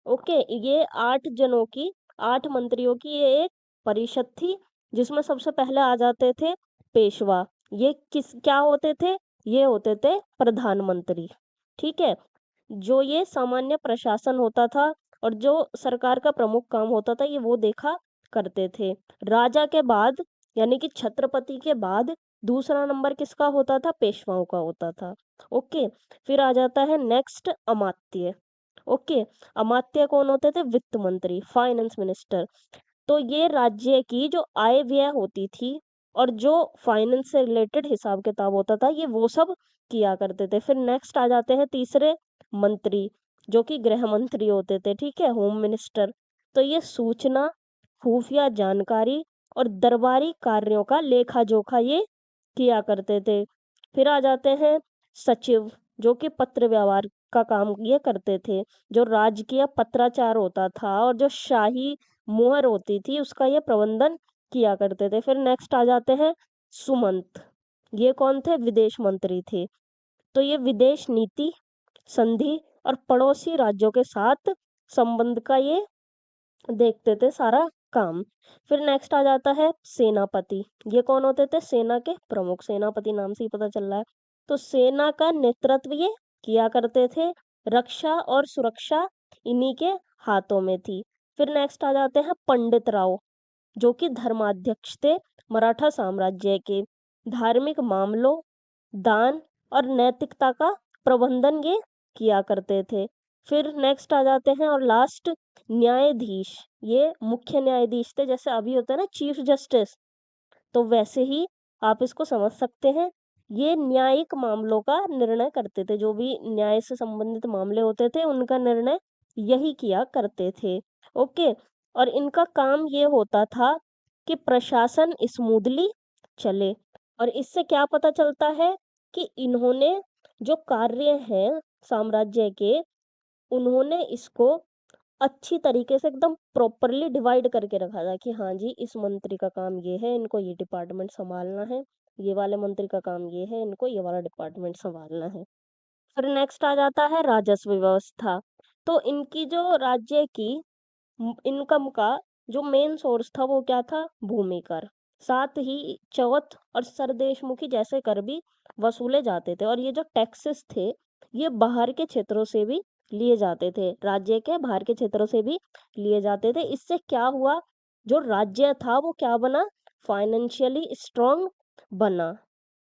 ओके, ये 8 जनों की, 8 मंत्रियों की ये एक परिषद थी, जिसमें सबसे पहले आ जाते थे पेशवा। ये किस क्या होते थे, ये होते थे प्रधानमंत्री। ठीक है, जो ये सामान्य प्रशासन होता था और जो सरकार का प्रमुख काम होता था ये वो देखा करते थे। राजा के बाद यानी कि छत्रपति के बाद दूसरा नंबर किसका होता था, पेशवाओं का होता था। ओके, फिर आ जाता है नेक्स्ट अमात्य। ओके। अमात्य कौन होते थे? वित्त मंत्री, फाइनेंस मिनिस्टर। तो ये राज्य की जो आय व्यय होती थी और जो फाइनेंस से रिलेटेड हिसाब किताब होता था, ये वो सब किया करते थे। फिर नेक्स्ट आ जाते हैं तीसरे मंत्री, जो कि गृह मंत्री होते थे, ठीक है, होम मिनिस्टर। तो ये सूचना, खुफिया जानकारी और दरबारी कार्यों का लेखा जोखा ये किया करते थे। फिर आ जाते हैं सचिव, जो कि पत्र व्यवहार का काम ये करते थे। जो राजकीय पत्राचार होता था और जो शाही मुहर होती थी, उसका ये प्रबंधन किया करते थे। फिर नेक्स्ट आ जाते हैं सुमंत। ये कौन थे? विदेश मंत्री थे। तो ये विदेश नीति, संधि और पड़ोसी राज्यों के साथ संबंध का ये देखते थे सारा काम। फिर नेक्स्ट आ जाता है सेनापति। ये कौन होते थे? सेना के प्रमुख, सेनापति नाम से ही पता चल रहा है। तो सेना का नेतृत्व ये किया करते थे। रक्षा और सुरक्षा इन्हीं के हाथों में थी। फिर नेक्स्ट आ जाते हैं पंडित राव, जो कि धर्माध्यक्ष थे मराठा साम्राज्य के। धार्मिक मामलों, दान और नैतिकता का प्रबंधन ये किया करते थे। फिर नेक्स्ट आ जाते हैं और लास्ट न्यायाधीश। ये मुख्य न्यायाधीश थे, जैसे अभी होता है ना चीफ जस्टिस, तो वैसे ही आप इसको समझ सकते हैं। ये न्यायिक मामलों का निर्णय करते थे, जो भी न्याय से संबंधित मामले होते थे उनका निर्णय यही किया करते थे। ओके। और इनका काम ये होता था कि प्रशासन स्मूथली चले। और इससे क्या पता चलता है कि इन्होंने जो कार्य हैं साम्राज्य के, उन्होंने इसको अच्छी तरीके से एकदम प्रॉपरली डिवाइड करके रखा था कि हाँ जी, इस मंत्री का काम ये है, इनको ये डिपार्टमेंट संभालना है। ये वाले मंत्री का काम ये है, इनको ये वाला डिपार्टमेंट संभालना है। फिर नेक्स्ट आ जाता है राजस्व व्यवस्था। तो इनकी जो राज्य की इनकम का जो मेन सोर्स था वो क्या था? भूमि कर। साथ ही चौथ और सरदेशमुखी जैसे कर भी वसूले जाते थे। और ये जो टैक्सेस थे, ये बाहर के क्षेत्रों से भी लिए जाते थे, राज्य के बाहर के क्षेत्रों से भी लिए जाते थे। इससे क्या हुआ? जो राज्य था वो क्या बना? फाइनेंशियली स्ट्रांग बना।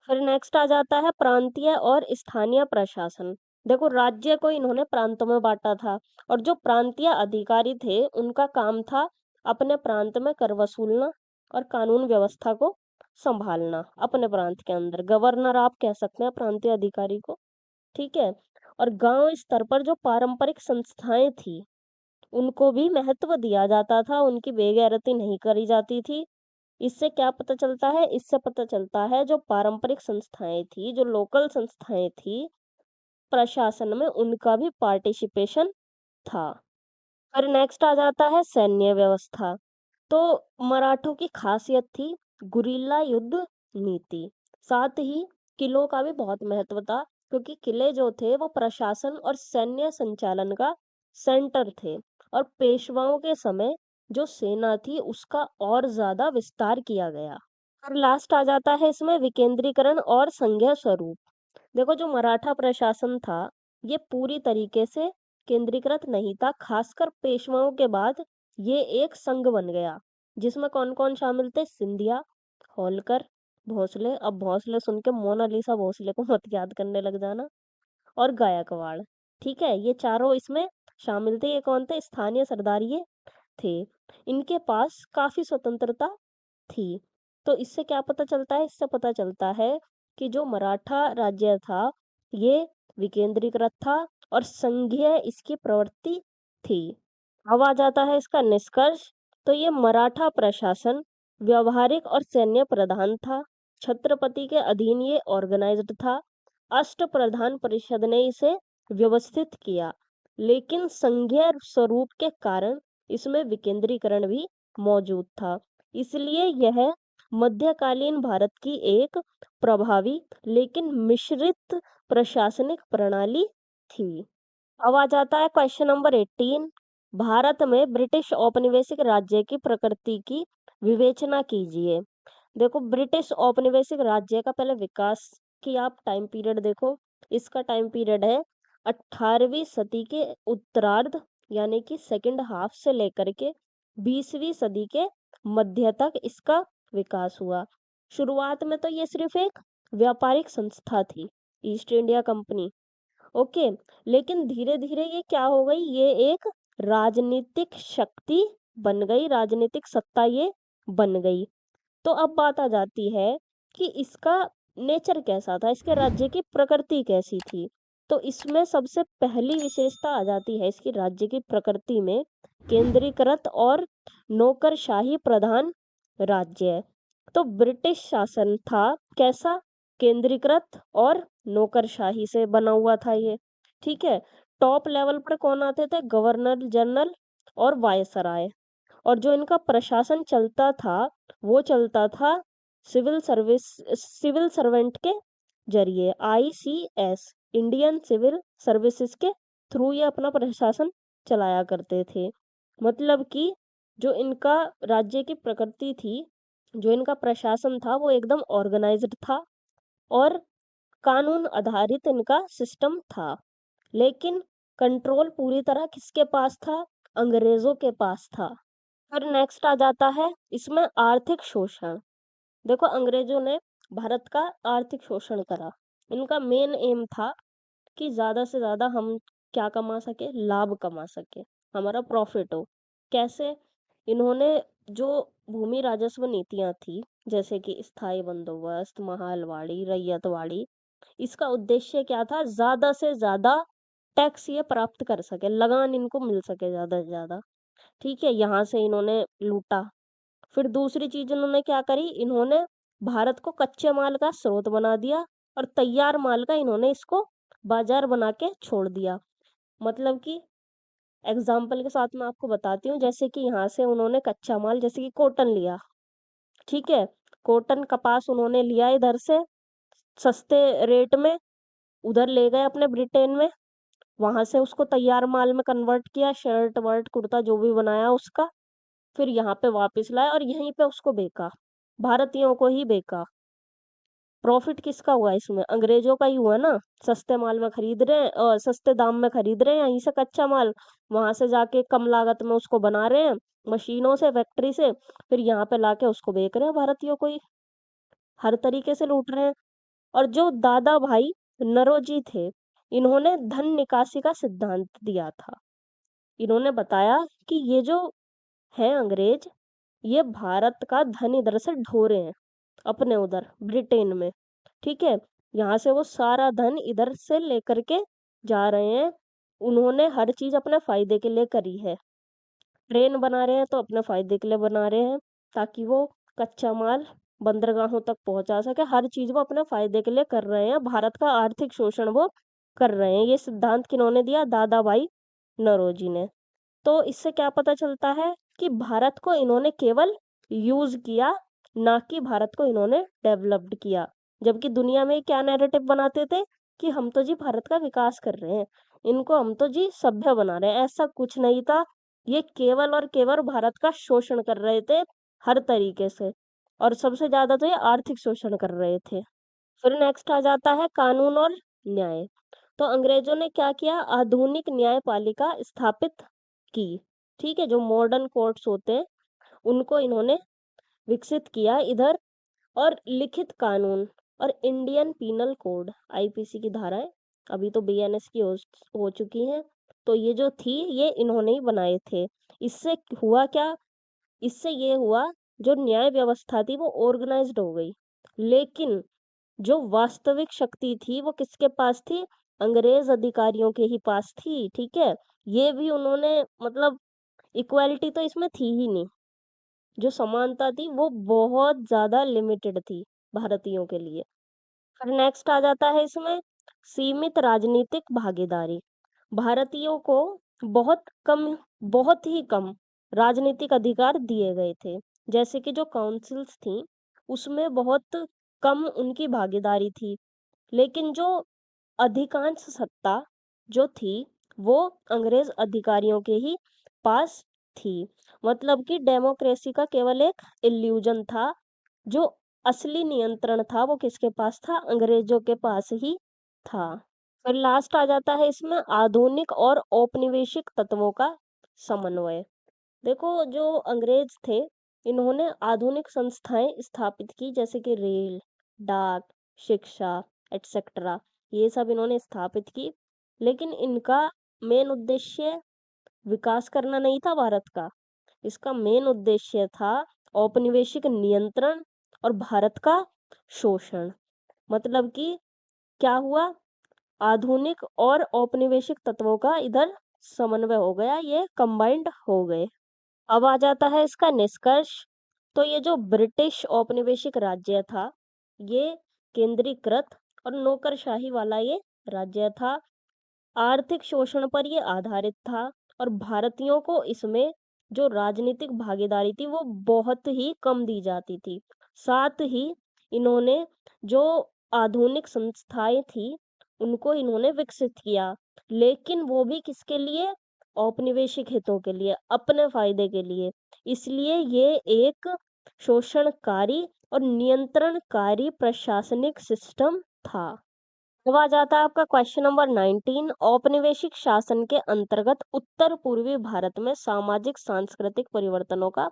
फिर नेक्स्ट आ जाता है प्रांतीय और स्थानीय प्रशासन। देखो, राज्य को इन्होंने प्रांतों में बांटा था और जो प्रांतीय अधिकारी थे उनका काम था अपने प्रांत में कर वसूलना और कानून व्यवस्था को संभालना अपने प्रांत के अंदर। गवर्नर आप कह सकते हैं प्रांतीय अधिकारी को, ठीक है। और गांव स्तर पर जो पारंपरिक संस्थाएं थी, उनको भी महत्व दिया जाता था, उनकी बेगैरती नहीं करी जाती थी। इससे क्या पता चलता है? इससे पता चलता है जो पारंपरिक संस्थाएं थी, जो लोकल संस्थाएं थी, प्रशासन में उनका भी पार्टिसिपेशन था। फिर नेक्स्ट आ जाता है सैन्य व्यवस्था। तो मराठों की खासियत थी गुरिल्ला युद्ध नीति। साथ ही किलों का भी बहुत महत्व था, क्योंकि किले जो थे वो प्रशासन और सैन्य संचालन का सेंटर थे। और पेशवाओं के समय जो सेना थी उसका और ज्यादा विस्तार किया गया। और लास्ट आ जाता है इसमें विकेंद्रीकरण और संघीय स्वरूप। देखो, जो मराठा प्रशासन था ये पूरी तरीके से केंद्रीकृत नहीं था। खासकर पेशवाओं के बाद ये एक संघ बन गया, जिसमें कौन कौन शामिल थे? सिंधिया, होलकर, भोसले। अब भोसले सुन के मोनालिसा भोसले को मत याद करने लग जाना। और गायकवाड़, ठीक है, ये चारों इसमें शामिल थे। ये कौन थे? स्थानीय सरदार ये थे। इनके पास काफी स्वतंत्रता थी। तो इससे क्या पता चलता है? इससे पता चलता है कि जो मराठा राज्य था ये विकेंद्रीकृत था और संघीय इसकी प्रवृत्ति थी। अब आ जाता है इसका निष्कर्ष। तो ये मराठा प्रशासन व्यवहारिक और सैन्य प्रधान था। छत्रपति के अधीन ये ऑर्गेनाइज्ड था। अष्ट प्रधान परिषद ने इसे व्यवस्थित किया, लेकिन संघीय स्वरूप के कारण इसमें विकेंद्रीकरण भी मौजूद था। इसलिए यह मध्यकालीन भारत की एक प्रभावी लेकिन मिश्रित प्रशासनिक प्रणाली थी। अब आ जाता है क्वेश्चन नंबर 18। भारत में ब्रिटिश औपनिवेशिक राज्य की प्रकृति की विवेचना कीजिए। देखो, ब्रिटिश औपनिवेशिक राज्य का पहले विकास की आप टाइम पीरियड देखो। इसका टाइम पीरियड है 18वीं सदी के उत्तरार्ध, यानी कि सेकंड हाफ से लेकर के 20वीं सदी के मध्य तक इसका विकास हुआ। शुरुआत में तो ये सिर्फ एक व्यापारिक संस्था थी, ईस्ट इंडिया कंपनी। ओके। लेकिन धीरे धीरे ये क्या हो गई, ये एक राजनीतिक शक्ति बन गई, राजनीतिक सत्ता ये बन गई। तो अब बात आ जाती है कि इसका नेचर कैसा था, इसके राज्य की प्रकृति कैसी थी। तो इसमें सबसे पहली विशेषता आ जाती है इसकी राज्य की प्रकृति में, केंद्रीकृत और नौकरशाही प्रधान राज्य है। तो ब्रिटिश शासन था कैसा, केंद्रीकृत और नौकरशाही से बना हुआ था ये, ठीक है। टॉप लेवल पर कौन आते थे, गवर्नर जनरल और वायसराय। और जो इनका प्रशासन चलता था वो चलता था सिविल सर्वेंट के जरिए, आईसीएस, इंडियन सिविल सर्विसेज के थ्रू ये अपना प्रशासन चलाया करते थे। मतलब कि जो इनका राज्य की प्रकृति थी, जो इनका प्रशासन था वो एकदम ऑर्गेनाइज्ड था और कानून आधारित इनका सिस्टम था। लेकिन कंट्रोल पूरी तरह किसके पास था, अंग्रेजों के पास था। फिर नेक्स्ट आ जाता है इसमें आर्थिक शोषण। देखो अंग्रेजों ने भारत का आर्थिक शोषण करा। इनका मेन एम था कि ज्यादा से ज्यादा हम क्या कमा सके, लाभ कमा सके, हमारा प्रॉफिट हो। कैसे, इन्होंने जो भूमि राजस्व नीतियां थी, जैसे कि स्थायी बंदोबस्त, महालवाड़ी, रैयतवाड़ी, इसका उद्देश्य क्या था, ज्यादा से ज्यादा टैक्स ये प्राप्त कर सके, लगान इनको मिल सके ज्यादा से ज्यादा, ठीक है। यहाँ से इन्होंने लूटा। फिर दूसरी चीज इन्होंने क्या करी, इन्होंने भारत को कच्चे माल का स्रोत बना दिया और तैयार माल का इन्होंने इसको बाजार बना के छोड़ दिया। मतलब कि एग्जाम्पल के साथ मैं आपको बताती हूँ, जैसे कि यहाँ से उन्होंने कच्चा माल जैसे कि कॉटन लिया, ठीक है। कॉटन कपास उन्होंने लिया इधर से सस्ते रेट में, उधर ले गए अपने ब्रिटेन में, वहां से उसको तैयार माल में कन्वर्ट किया, शर्ट वर्ट कुर्ता जो भी बनाया उसका, फिर यहाँ पे वापस लाया और यहीं पे उसको बेचा, भारतीयों को ही बेचा। प्रॉफिट किसका हुआ इसमें, अंग्रेजों का ही हुआ ना। सस्ते माल में खरीद रहे हैं और सस्ते दाम में खरीद रहे हैं यहीं से कच्चा माल, वहां से जाके कम लागत में उसको बना रहे हैं मशीनों से, फैक्ट्री से, फिर यहाँ पे लाके उसको बेच रहे हैं भारतीयों को ही, हर तरीके से लूट रहे हैं। और जो दादा भाई नरोजी थे, इन्होंने धन निकासी का सिद्धांत दिया था। इन्होंने बताया कि ये जो है अंग्रेज, ये भारत का धन इधर से ढो रहे हैं अपने उधर ब्रिटेन में, ठीक है। यहाँ से वो सारा धन इधर से लेकर के जा रहे हैं। उन्होंने हर चीज अपने फायदे के लिए करी है। ट्रेन बना रहे हैं तो अपने फायदे के लिए बना रहे हैं, ताकि वो कच्चा माल बंदरगाहों तक पहुंचा सके। हर चीज वो अपने फायदे के लिए कर रहे हैं, भारत का आर्थिक शोषण वो कर रहे हैं। ये सिद्धांत किन्होंने दिया, दादा भाई नौरोजी ने। तो इससे क्या पता चलता है कि भारत को इन्होंने केवल यूज किया, ना कि भारत को इन्होंने डेवलप्ड किया। जबकि दुनिया में क्या नैरेटिव बनाते थे कि हम तो जी भारत का विकास कर रहे हैं, इनको हम तो जी सभ्य बना रहे हैं। ऐसा कुछ नहीं था, ये केवल और केवल भारत का शोषण कर रहे थे हर तरीके से, और सबसे ज्यादा तो ये आर्थिक शोषण कर रहे थे। फिर नेक्स्ट आ जाता है कानून और न्याय। तो अंग्रेजों ने क्या किया, आधुनिक न्यायपालिका स्थापित की, ठीक है। जो मॉडर्न कोर्ट्स होते हैं उनको इन्होंने विकसित किया इधर, और लिखित कानून और इंडियन पीनल कोड, आईपीसी की धाराएं अभी तो बीएनएस की हो चुकी हैं, तो ये जो थी ये इन्होंने ही बनाए थे। इससे हुआ क्या, इससे ये हुआ जो न्याय व्यवस्था थी वो ऑर्गेनाइज्ड हो गई। लेकिन जो वास्तविक शक्ति थी वो किसके पास थी, अंग्रेज अधिकारियों के ही पास थी, ठीक है। ये भी उन्होंने मतलब इक्वालिटी तो इसमें थी ही नहीं, जो समानता थी वो बहुत ज्यादा लिमिटेड थी भारतीयों के लिए। फिर नेक्स्ट आ जाता है इसमें सीमित राजनीतिक भागीदारी। भारतीयों को बहुत कम, बहुत ही कम राजनीतिक अधिकार दिए गए थे। जैसे कि जो काउंसिल्स थी उसमें बहुत कम उनकी भागीदारी थी। लेकिन जो अधिकांश सत्ता जो थी वो अंग्रेज अधिकारियों के ही पास थी। मतलब कि डेमोक्रेसी का केवल एक इल्यूजन था, जो असली नियंत्रण था वो किसके पास था, अंग्रेजों के पास ही था। फिर लास्ट आ जाता है इसमें आधुनिक और औपनिवेशिक तत्वों का समन्वय। देखो जो अंग्रेज थे इन्होंने आधुनिक संस्थाएं स्थापित की, जैसे कि रेल, डाक, शिक्षा, एटसेट्रा, ये सब इन्होंने स्थापित की। लेकिन इनका मेन उद्देश्य विकास करना नहीं था भारत का। इसका मेन उद्देश्य था औपनिवेशिक नियंत्रण और भारत का शोषण। मतलब कि क्या हुआ, आधुनिक और औपनिवेशिक तत्वों का इधर समन्वय हो गया, ये कंबाइंड हो गए। अब आ जाता है इसका निष्कर्ष। तो ये जो ब्रिटिश औपनिवेशिक राज्य था, ये केंद्रीकृत और नौकरशाही वाला ये राज्य था। आर्थिक शोषण पर ये आधारित था और भारतीयों को इसमें जो राजनीतिक भागीदारी थी वो बहुत ही कम दी जाती थी। साथ ही इन्होंने जो आधुनिक संस्थाएं थी उनको इन्होंने विकसित किया, लेकिन वो भी किसके लिए? औपनिवेशिक हितों के लिए, अपने फायदे के लिए। इसलिए ये एक शोषणकारी और नियंत्रणकारी प्रशासनिक सिस्टम था। अब आ जाता है आपका क्वेश्चन नंबर 19। औपनिवेशिक शासन के अंतर्गत उत्तर पूर्वी भारत में सामाजिक सांस्कृतिक परिवर्तनों का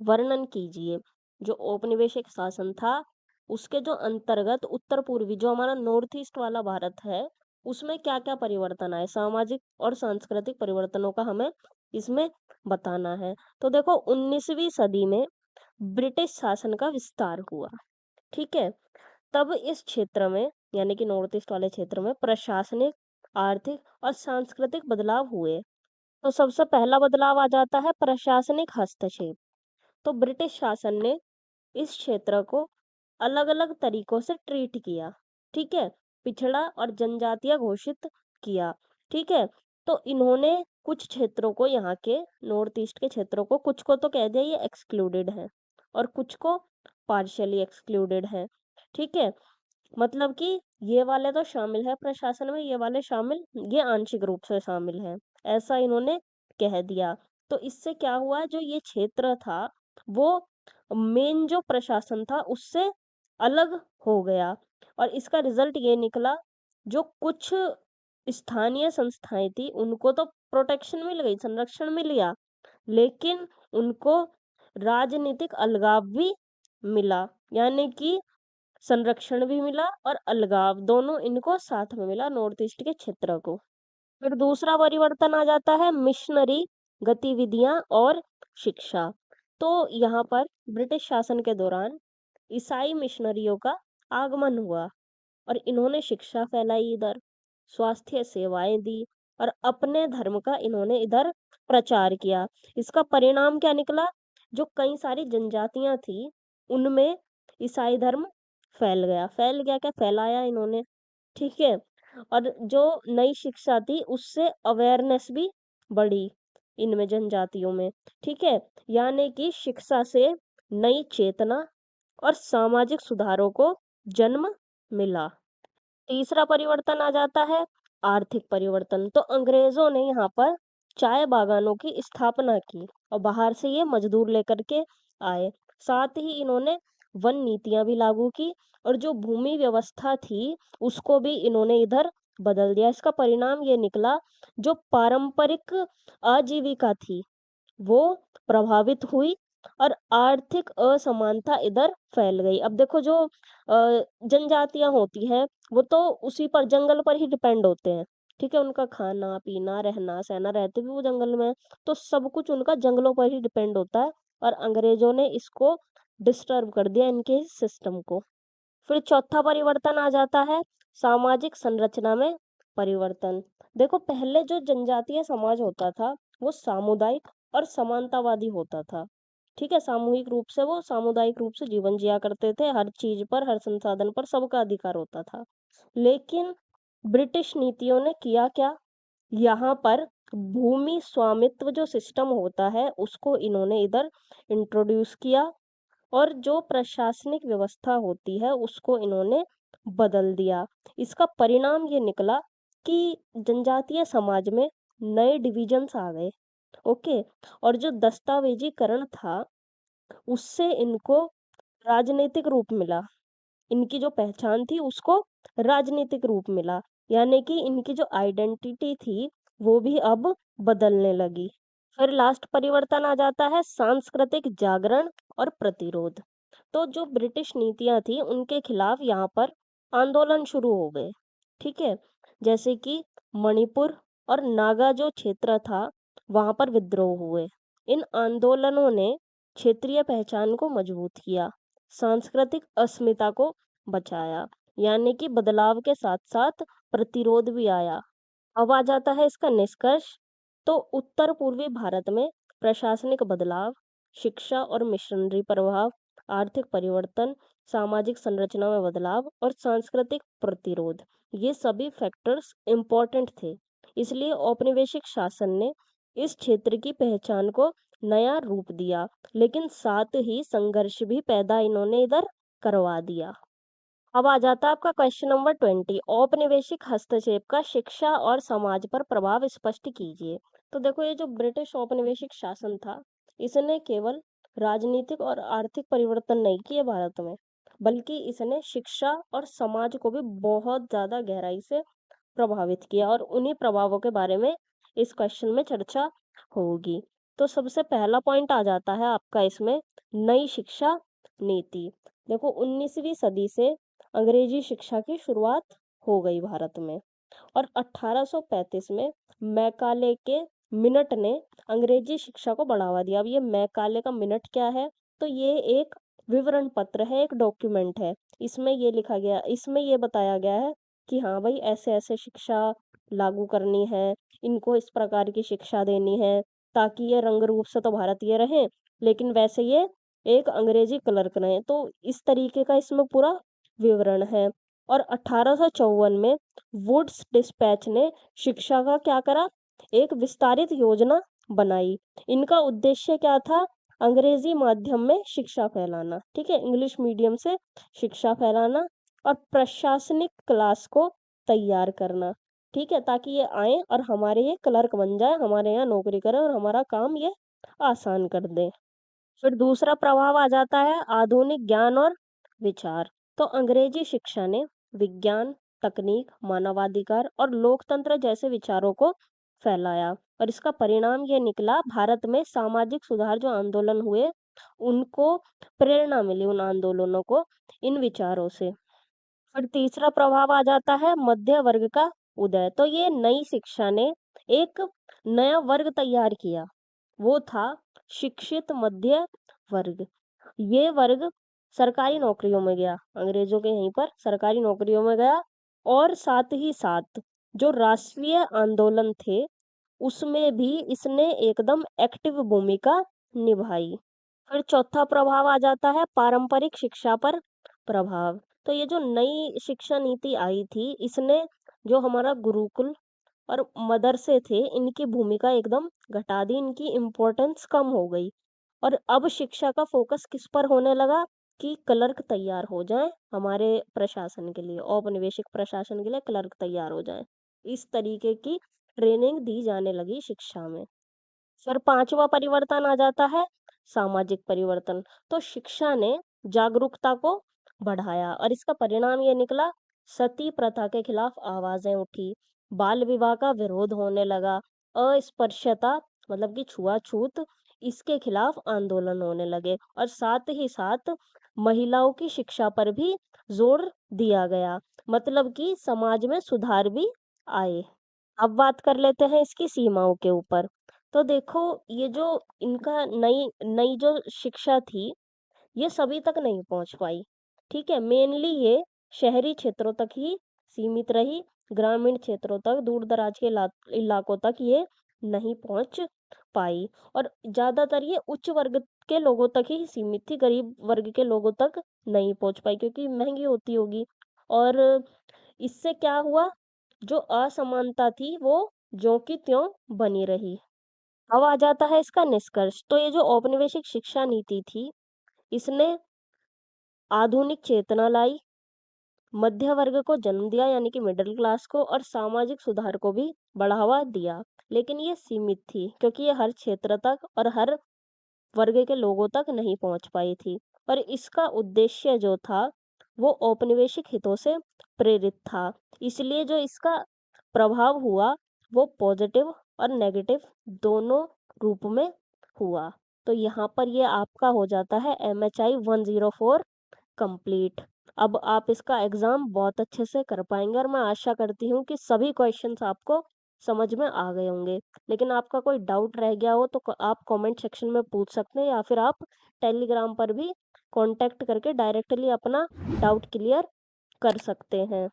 वर्णन कीजिए। जो औपनिवेशिक शासन था उसके जो अंतर्गत उत्तर पूर्वी, जो हमारा नॉर्थ ईस्ट वाला भारत है, उसमें क्या क्या परिवर्तन आए, सामाजिक और सांस्कृतिक परिवर्तनों का हमें इसमें बताना है। तो देखो 19वीं सदी में ब्रिटिश शासन का विस्तार हुआ। ठीक है, तब इस क्षेत्र में यानी कि नॉर्थ ईस्ट वाले क्षेत्र में प्रशासनिक, आर्थिक और सांस्कृतिक बदलाव हुए। तो सबसे पहला बदलाव आ जाता है प्रशासनिक हस्तक्षेप। तो ब्रिटिश शासन ने इस क्षेत्र को अलग अलग तरीकों से ट्रीट किया। ठीक है, पिछड़ा और जनजातीय घोषित किया। ठीक है, तो इन्होंने कुछ क्षेत्रों को, यहाँ के नॉर्थ ईस्ट के क्षेत्रों को, कुछ को तो कह दिया ये एक्सक्लूडेड है और कुछ को पार्शियली एक्सक्लूडेड है। ठीक है, मतलब कि ये वाले तो शामिल है प्रशासन में, ये वाले शामिल, ये आंशिक रूप से शामिल है, ऐसा इन्होंने कह दिया। तो इससे क्या हुआ, जो ये क्षेत्र था वो मेन जो प्रशासन था उससे अलग हो गया और इसका रिजल्ट ये निकला, जो कुछ स्थानीय संस्थाएं थी उनको तो प्रोटेक्शन मिल गई, संरक्षण मिल गया, लेकिन उनको राजनीतिक अलगाव भी मिला। यानी कि संरक्षण भी मिला और अलगाव, दोनों इनको साथ में मिला नॉर्थ ईस्ट के क्षेत्र को। फिर दूसरा परिवर्तन आ जाता है मिशनरी गतिविधियां और शिक्षा। तो यहाँ पर ब्रिटिश शासन के दौरान ईसाई मिशनरियों का आगमन हुआ और इन्होंने शिक्षा फैलाई इधर, स्वास्थ्य सेवाएं दी और अपने धर्म का इन्होंने इधर प्रचार किया। इसका परिणाम क्या निकला, जो कई सारी जनजातियां थी उनमें ईसाई धर्म फैल गया क्या, फैलाया इन्होंने। ठीक है, और जो नई शिक्षा थी उससे अवेयरनेस भी बढ़ी इनमें जनजातियों में। ठीक है, यानी कि शिक्षा से नई चेतना और सामाजिक सुधारों को जन्म मिला। तीसरा परिवर्तन आ जाता है आर्थिक परिवर्तन। तो अंग्रेजों ने यहाँ पर चाय बागानों की स्थापना की और बाहर से ये मजदूर लेकर के आए। साथ ही इन्होंने वन नीतियां भी लागू की और जो भूमि व्यवस्था थी उसको भी इन्होंने इधर बदल दिया। इसका परिणाम ये निकला, जो पारंपरिक आजीविका थी वो प्रभावित हुई और आर्थिक असमानता इधर फैल गई। अब देखो जो जनजातियां होती हैं वो तो उसी पर, जंगल पर ही डिपेंड होते हैं। ठीक है, उनका खाना पीना रहना सहना, रहते भी वो जंगल में हैं, तो सब कुछ उनका जंगलों पर ही डिपेंड होता है और अंग्रेजों ने इसको डिस्टर्ब कर दिया, इनके सिस्टम को। फिर चौथा परिवर्तन आ जाता है सामाजिक संरचना में परिवर्तन। देखो पहले जो जनजातीय समाज होता था वो सामुदायिक और समानतावादी होता था। ठीक है, सामूहिक रूप से, वो सामुदायिक रूप से जीवन जिया करते थे, हर चीज पर, हर संसाधन पर सबका अधिकार होता था। लेकिन ब्रिटिश नीतियों ने किया क्या, यहाँ पर भूमि स्वामित्व जो सिस्टम होता है उसको इन्होंने इधर इंट्रोड्यूस किया और जो प्रशासनिक व्यवस्था होती है उसको इन्होंने बदल दिया। इसका परिणाम ये निकला कि जनजातीय समाज में नए डिविजन्स आ गए। ओके, और जो दस्तावेजीकरण था उससे इनको राजनीतिक रूप मिला, इनकी जो पहचान थी उसको राजनीतिक रूप मिला, यानी कि इनकी जो आइडेंटिटी थी वो भी अब बदलने लगी। फिर लास्ट परिवर्तन आ जाता है सांस्कृतिक जागरण और प्रतिरोध। तो जो ब्रिटिश नीतियां थी उनके खिलाफ यहाँ पर आंदोलन शुरू हो गए। ठीक है, जैसे कि मणिपुर और नागा जो क्षेत्र था वहां पर विद्रोह हुए। इन आंदोलनों ने क्षेत्रीय पहचान को मजबूत किया, सांस्कृतिक अस्मिता को बचाया, यानी कि बदलाव के साथ साथ प्रतिरोध भी आया। अब आ जाता है इसका निष्कर्ष। तो उत्तर पूर्वी भारत में प्रशासनिक बदलाव, शिक्षा और मिशनरी प्रभाव, आर्थिक परिवर्तन, सामाजिक संरचना में बदलाव और सांस्कृतिक प्रतिरोध, ये सभी फैक्टर्स इम्पोर्टेंट थे। इसलिए औपनिवेशिक शासन ने इस क्षेत्र की पहचान को नया रूप दिया, लेकिन साथ ही संघर्ष भी पैदा इन्होंने इधर करवा दिया। अब आ जाता है आपका क्वेश्चन नंबर 20। औपनिवेशिक हस्तक्षेप का शिक्षा और समाज पर प्रभाव स्पष्ट कीजिए। तो देखो, ये जो ब्रिटिश औपनिवेशिक शासन था, इसने केवल राजनीतिक और आर्थिक परिवर्तन नहीं किए भारत में, बल्कि इसने शिक्षा और समाज को भी बहुत ज्यादा गहराई से प्रभावित किया, और उन्हीं प्रभावों के बारे में इस क्वेश्चन में चर्चा होगी। तो सबसे पहला पॉइंट आ जाता है आपका इसमें, नई शिक्षा नीति। देखो, 19वीं सदी से अंग्रेजी शिक्षा की शुरुआत हो गई भारत में, और 1835 में मैकाले के मिनट ने अंग्रेजी शिक्षा को बढ़ावा दिया। अब ये मैकाले का मिनट क्या है? तो ये एक विवरण पत्र है, एक डॉक्यूमेंट है। इसमें ये लिखा गया, इसमें ये बताया गया है कि हाँ भाई, ऐसे ऐसे शिक्षा लागू करनी है, इनको इस प्रकार की शिक्षा देनी है, ताकि ये रंग रूप से तो भारतीय रहे, लेकिन वैसे ये एक अंग्रेजी क्लर्क रहे। तो इस तरीके का इसमें पूरा विवरण है। और 1854 में वुड्स डिस्पैच ने शिक्षा का क्या करा, एक विस्तारित योजना बनाई। इनका उद्देश्य क्या था? अंग्रेजी माध्यम में शिक्षा फैलाना, ठीक है, इंग्लिश मीडियम से शिक्षा फैलाना, और प्रशासनिक क्लास को तैयार करना, ठीक है, ताकि ये आए और हमारे ये क्लर्क बन जाए, हमारे यहाँ नौकरी करें और हमारा काम ये आसान कर दे। फिर दूसरा प्रभाव आ जाता है आधुनिक ज्ञान और विचार। तो अंग्रेजी शिक्षा ने विज्ञान, तकनीक, मानवाधिकार और लोकतंत्र जैसे विचारों को फैलाया, और इसका परिणाम ये निकला, भारत में सामाजिक सुधार जो आंदोलन हुए, उनको प्रेरणा मिली, उन आंदोलनों को, इन विचारों से। फिर तीसरा प्रभाव आ जाता है मध्य वर्ग का उदय। तो ये नई शिक्षा ने एक नया वर्ग तैयार किया, वो था शिक्षित मध्य वर्ग। ये वर्ग सरकारी नौकरियों में गया, अंग्रेजों के यहीं पर सरकारी नौकरियों में गया, और साथ ही साथ जो राष्ट्रीय आंदोलन थे उसमें भी इसने एकदम एक्टिव भूमिका निभाई। फिर चौथा प्रभाव आ जाता है पारंपरिक शिक्षा पर प्रभाव। तो ये जो नई शिक्षा नीति आई थी, इसने जो हमारा गुरुकुल और मदरसे थे, इनकी भूमिका एकदम घटा दी, इनकी इम्पोर्टेंस कम हो गई। और अब शिक्षा का फोकस किस पर होने लगा, कि क्लर्क तैयार हो जाएं हमारे प्रशासन के लिए, औपनिवेशिक प्रशासन के लिए क्लर्क तैयार हो जाएं। इस तरीके की ट्रेनिंग दी जाने लगी शिक्षा में। फिर पांचवा परिवर्तन आ जाता है सामाजिक परिवर्तन। तो शिक्षा ने जागरूकता को बढ़ाया, और इसका परिणाम ये निकला, सती प्रथा के खिलाफ आवाजें उठी, बाल विवाह का विरोध होने लगा, अस्पृश्यता मतलब कि छुआछूत, इसके खिलाफ आंदोलन होने लगे, और साथ ही साथ महिलाओं की शिक्षा पर भी जोर दिया गया, मतलब कि समाज में सुधार भी आए। अब बात कर लेते हैं इसकी सीमाओं के ऊपर। तो देखो, ये जो इनका नई नई जो शिक्षा थी, ये सभी तक नहीं पहुंच पाई, ठीक है, मेनली ये शहरी क्षेत्रों तक ही सीमित रही, ग्रामीण क्षेत्रों तक, दूर दराज के इलाकों तक ये नहीं पहुंच पाई, और ज्यादातर ये उच्च वर्ग के लोगों तक ही सीमित थी, गरीब वर्ग के लोगों तक नहीं पहुंच पाई, क्योंकि महंगी होती होगी। और इससे क्या हुआ, जो असमानता थी वो ज्यों की त्यों बनी रही। अब आ जाता है इसका निष्कर्ष। तो ये जो औपनिवेशिक शिक्षा नीति थी, इसने आधुनिक चेतना लाई, मध्य वर्ग को जन्म दिया यानी कि मिडिल क्लास को, और सामाजिक सुधार को भी बढ़ावा दिया। लेकिन ये सीमित थी, क्योंकि ये हर क्षेत्र तक और हर वर्ग के लोगों तक नहीं पहुंच पाई थी, और इसका उद्देश्य जो था वो औपनिवेशिक हितों से प्रेरित था। इसलिए जो इसका प्रभाव हुआ वो पॉजिटिव और नेगेटिव दोनों रूप में हुआ। तो यहाँ पर ये आपका हो जाता है MHI 104 कंप्लीट। अब आप इसका एग्ज़ाम बहुत अच्छे से कर पाएँगे और मैं आशा करती हूँ कि सभी क्वेश्चंस आपको समझ में आ गए होंगे। लेकिन आपका कोई डाउट रह गया हो तो आप कमेंट सेक्शन में पूछ सकते हैं या फिर आप टेलीग्राम पर भी कॉन्टैक्ट करके डायरेक्टली अपना डाउट क्लियर कर सकते हैं।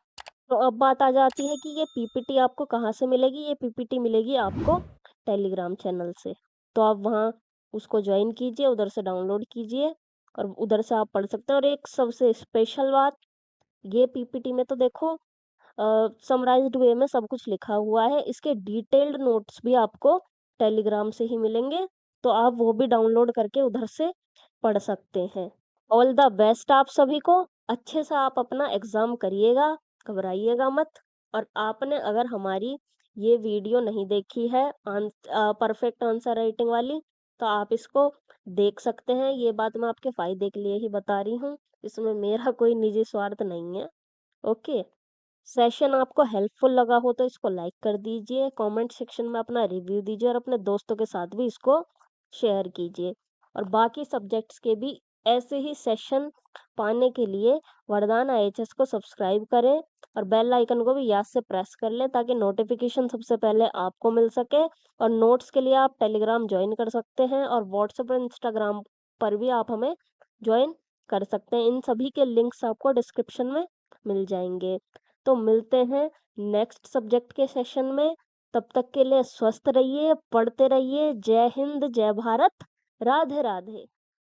तो अब बात आ जाती है कि ये पीपीटी आपको कहाँ से मिलेगी? ये पीपीटी मिलेगी आपको टेलीग्राम चैनल से। तो आप वहाँ उसको ज्वाइन कीजिए, उधर से डाउनलोड कीजिए और उधर से आप पढ़ सकते हैं। और एक सबसे स्पेशल बात, ये पीपीटी में तो देखो समराइज्ड वे में सब कुछ लिखा हुआ है, इसके डिटेल्ड नोट्स भी आपको टेलीग्राम से ही मिलेंगे, तो आप वो भी डाउनलोड करके उधर से पढ़ सकते हैं। ऑल द बेस्ट आप सभी को। अच्छे से आप अपना एग्ज़ाम करिएगा, घबराइएगा मत। और आपने अगर हमारी ये वीडियो नहीं देखी है परफेक्ट आंसर राइटिंग वाली, तो आप इसको देख सकते हैं। ये बात मैं आपके फ़ायदे के लिए ही बता रही हूँ, इसमें मेरा कोई निजी स्वार्थ नहीं है। ओके। सेशन आपको हेल्पफुल लगा हो तो इसको लाइक कर दीजिए, कमेंट सेक्शन में अपना रिव्यू दीजिए और अपने दोस्तों के साथ भी इसको शेयर कीजिए। और बाकी सब्जेक्ट्स के भी ऐसे ही सेशन पाने के लिए वरदान आईएचएस को सब्सक्राइब करें और बेल आइकन को भी याद से प्रेस कर लें ताकि नोटिफिकेशन सबसे पहले आपको मिल सके। और नोट्स के लिए आप टेलीग्राम ज्वाइन कर सकते हैं और व्हाट्सएप और इंस्टाग्राम पर भी आप हमें ज्वाइन कर सकते हैं। इन सभी के लिंक्स आपको डिस्क्रिप्शन में मिल जाएंगे। तो मिलते हैं नेक्स्ट सब्जेक्ट के सेशन में। तब तक के लिए स्वस्थ रहिए, पढ़ते रहिए। जय हिंद, जय भारत, राधे राधे।